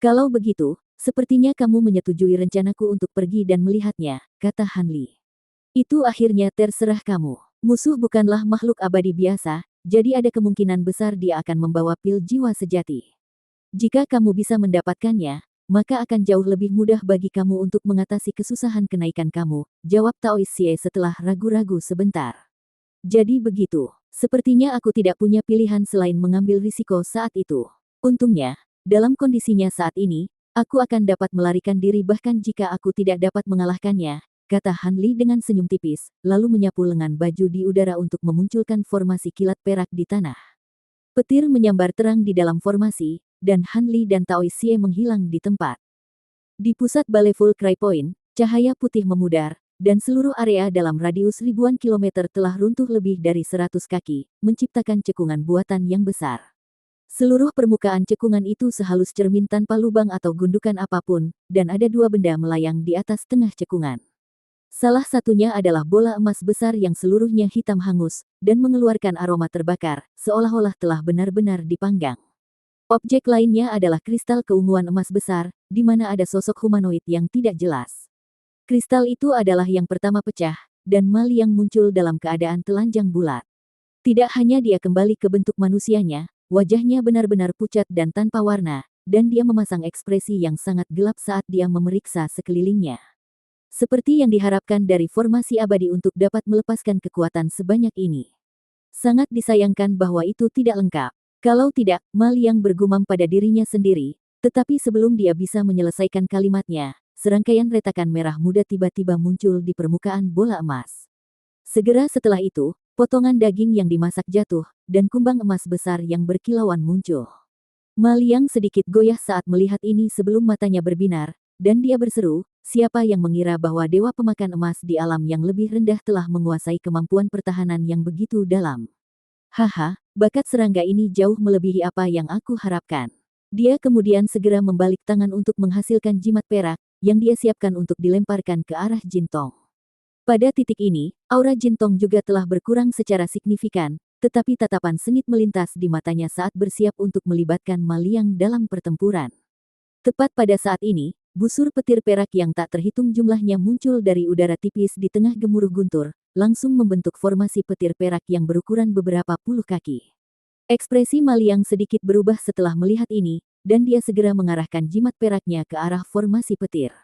A: Kalau begitu, sepertinya kamu menyetujui rencanaku untuk pergi dan melihatnya, kata Hanli. Itu akhirnya terserah kamu. Musuh bukanlah makhluk abadi biasa, jadi ada kemungkinan besar dia akan membawa pil jiwa sejati. Jika kamu bisa mendapatkannya, maka akan jauh lebih mudah bagi kamu untuk mengatasi kesusahan kenaikan kamu, jawab Tao Xie setelah ragu-ragu sebentar. Jadi begitu, sepertinya aku tidak punya pilihan selain mengambil risiko saat itu. Untungnya, dalam kondisinya saat ini, aku akan dapat melarikan diri bahkan jika aku tidak dapat mengalahkannya, kata Hanli dengan senyum tipis, lalu menyapu lengan baju di udara untuk memunculkan formasi kilat perak di tanah. Petir menyambar terang di dalam formasi, dan Hanli dan Tao Xie menghilang di tempat. Di pusat balai Fulcry Point, cahaya putih memudar, dan seluruh area dalam radius ribuan kilometer telah runtuh lebih dari 100 kaki, menciptakan cekungan buatan yang besar. Seluruh permukaan cekungan itu sehalus cermin tanpa lubang atau gundukan apapun, dan ada dua benda melayang di atas tengah cekungan. Salah satunya adalah bola emas besar yang seluruhnya hitam hangus, dan mengeluarkan aroma terbakar, seolah-olah telah benar-benar dipanggang. Objek lainnya adalah kristal keunguan emas besar, di mana ada sosok humanoid yang tidak jelas. Kristal itu adalah yang pertama pecah, dan Mal yang muncul dalam keadaan telanjang bulat. Tidak hanya dia kembali ke bentuk manusianya, wajahnya benar-benar pucat dan tanpa warna, dan dia memasang ekspresi yang sangat gelap saat dia memeriksa sekelilingnya. Seperti yang diharapkan dari formasi abadi untuk dapat melepaskan kekuatan sebanyak ini. Sangat disayangkan bahwa itu tidak lengkap. Kalau tidak, Mal yang bergumam pada dirinya sendiri, tetapi sebelum dia bisa menyelesaikan kalimatnya, serangkaian retakan merah muda tiba-tiba muncul di permukaan bola emas. Segera setelah itu, potongan daging yang dimasak jatuh, dan kumbang emas besar yang berkilauan muncul. Mal yang sedikit goyah saat melihat ini sebelum matanya berbinar, dan dia berseru, siapa yang mengira bahwa dewa pemakan emas di alam yang lebih rendah telah menguasai kemampuan pertahanan yang begitu dalam. Haha, bakat serangga ini jauh melebihi apa yang aku harapkan. Dia kemudian segera membalik tangan untuk menghasilkan jimat perak, yang dia siapkan untuk dilemparkan ke arah Jintong. Pada titik ini, aura Jintong juga telah berkurang secara signifikan, tetapi tatapan sengit melintas di matanya saat bersiap untuk melibatkan Mal yang dalam pertempuran. Tepat pada saat ini, busur petir perak yang tak terhitung jumlahnya muncul dari udara tipis di tengah gemuruh guntur, langsung membentuk formasi petir perak yang berukuran beberapa puluh kaki. Ekspresi Mal yang sedikit berubah setelah melihat ini, dan dia segera mengarahkan jimat peraknya ke arah formasi petir.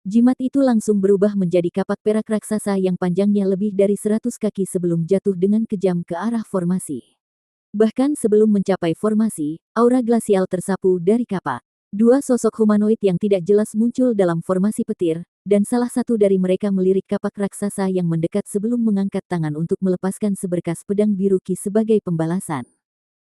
A: Jimat itu langsung berubah menjadi kapak perak raksasa yang panjangnya lebih dari 100 kaki sebelum jatuh dengan kejam ke arah formasi. Bahkan sebelum mencapai formasi, aura glasial tersapu dari kapak. Dua sosok humanoid yang tidak jelas muncul dalam formasi petir, dan salah satu dari mereka melirik kapak raksasa yang mendekat sebelum mengangkat tangan untuk melepaskan seberkas pedang biru Ki sebagai pembalasan.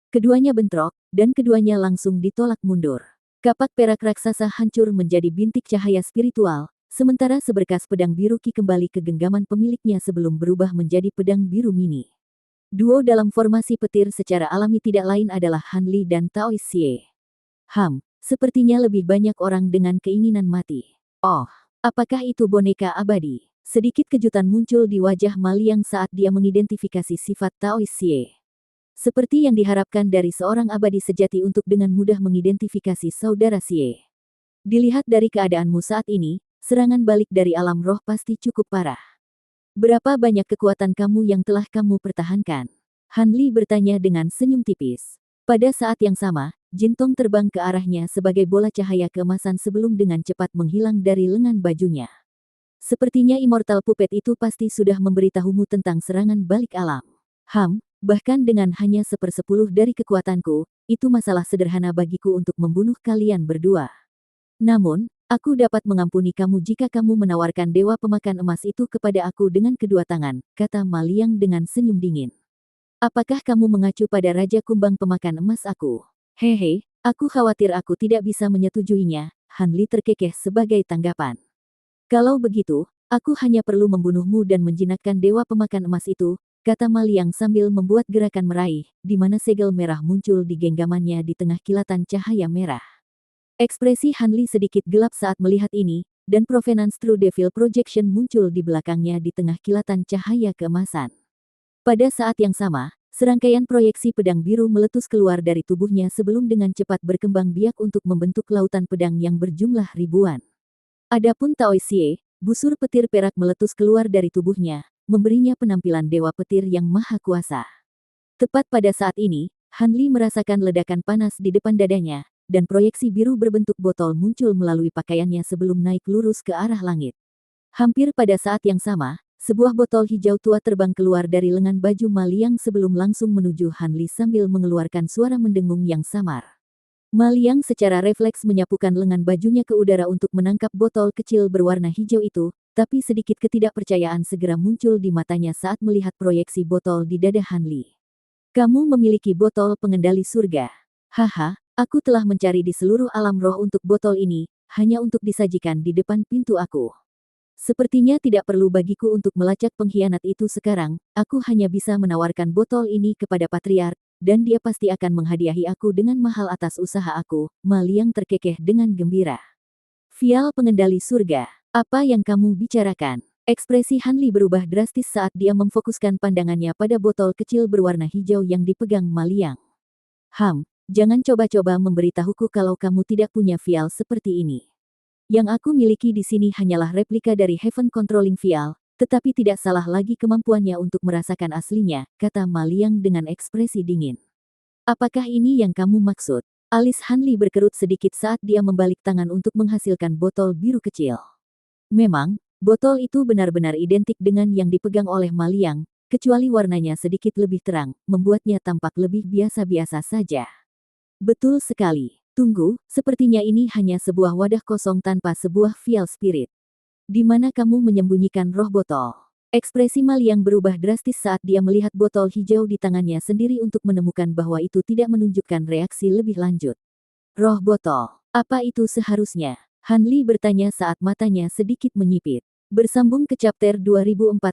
A: Keduanya bentrok, dan keduanya langsung ditolak mundur. Kapak perak raksasa hancur menjadi bintik cahaya spiritual, sementara seberkas pedang biru Qi kembali ke genggaman pemiliknya sebelum berubah menjadi pedang biru mini. Duo dalam formasi petir secara alami tidak lain adalah Han Li dan Tao Xie. Sepertinya lebih banyak orang dengan keinginan mati. Oh, apakah itu boneka abadi? Sedikit kejutan muncul di wajah Ma Liang saat dia mengidentifikasi sifat Tao Xie. Seperti yang diharapkan dari seorang abadi sejati untuk dengan mudah mengidentifikasi saudara Xie. Dilihat dari keadaanmu saat ini, serangan balik dari alam roh pasti cukup parah. Berapa banyak kekuatan kamu yang telah kamu pertahankan? Han Li bertanya dengan senyum tipis. Pada saat yang sama, Jin Tong terbang ke arahnya sebagai bola cahaya keemasan sebelum dengan cepat menghilang dari lengan bajunya. Sepertinya Immortal Puppet itu pasti sudah memberitahumu tentang serangan balik alam. Bahkan dengan hanya 1/10 dari kekuatanku, itu masalah sederhana bagiku untuk membunuh kalian berdua. Namun, aku dapat mengampuni kamu jika kamu menawarkan dewa pemakan emas itu kepada aku dengan kedua tangan, kata Ma Liang dengan senyum dingin. Apakah kamu mengacu pada Raja Kumbang pemakan emas aku? Hehe, aku khawatir aku tidak bisa menyetujuinya, Han Li terkekeh sebagai tanggapan. Kalau begitu, aku hanya perlu membunuhmu dan menjinakkan dewa pemakan emas itu, kata Ma Liang sambil membuat gerakan meraih, di mana segel merah muncul di genggamannya di tengah kilatan cahaya merah. Ekspresi Han Li sedikit gelap saat melihat ini, dan Provenance True Devil Projection muncul di belakangnya di tengah kilatan cahaya keemasan. Pada saat yang sama, serangkaian proyeksi pedang biru meletus keluar dari tubuhnya sebelum dengan cepat berkembang biak untuk membentuk lautan pedang yang berjumlah ribuan. Adapun Tao Xie, busur petir perak meletus keluar dari tubuhnya, memberinya penampilan dewa petir yang maha kuasa. Tepat pada saat ini, Han Li merasakan ledakan panas di depan dadanya, dan proyeksi biru berbentuk botol muncul melalui pakaiannya sebelum naik lurus ke arah langit. Hampir pada saat yang sama, sebuah botol hijau tua terbang keluar dari lengan baju Ma Liang sebelum langsung menuju Han Li sambil mengeluarkan suara mendengung yang samar. Ma Liang secara refleks menyapukan lengan bajunya ke udara untuk menangkap botol kecil berwarna hijau itu, tapi sedikit ketidakpercayaan segera muncul di matanya saat melihat proyeksi botol di dada Han Li. Kamu memiliki botol pengendali surga. Haha, aku telah mencari di seluruh alam roh untuk botol ini, hanya untuk disajikan di depan pintu aku. Sepertinya tidak perlu bagiku untuk melacak pengkhianat itu sekarang, aku hanya bisa menawarkan botol ini kepada Patriark, dan dia pasti akan menghadiahi aku dengan mahal atas usaha aku, Ma Liang terkekeh dengan gembira. Vial pengendali surga, apa yang kamu bicarakan? Ekspresi Han Li berubah drastis saat dia memfokuskan pandangannya pada botol kecil berwarna hijau yang dipegang Ma Liang. Jangan coba-coba memberitahuku kalau kamu tidak punya vial seperti ini. Yang aku miliki di sini hanyalah replika dari Heaven Controlling Vial, tetapi tidak salah lagi kemampuannya untuk merasakan aslinya, kata Ma Liang dengan ekspresi dingin. Apakah ini yang kamu maksud? Alis Han Li berkerut sedikit saat dia membalik tangan untuk menghasilkan botol biru kecil. Memang, botol itu benar-benar identik dengan yang dipegang oleh Ma Liang, kecuali warnanya sedikit lebih terang, membuatnya tampak lebih biasa-biasa saja. Betul sekali. Tunggu, sepertinya ini hanya sebuah wadah kosong tanpa sebuah vial spirit. Di mana kamu menyembunyikan roh botol? Ekspresi Ma Liang berubah drastis saat dia melihat botol hijau di tangannya sendiri untuk menemukan bahwa itu tidak menunjukkan reaksi lebih lanjut. Roh botol, apa itu seharusnya? Han Li bertanya saat matanya sedikit menyipit. Bersambung ke chapter 2431.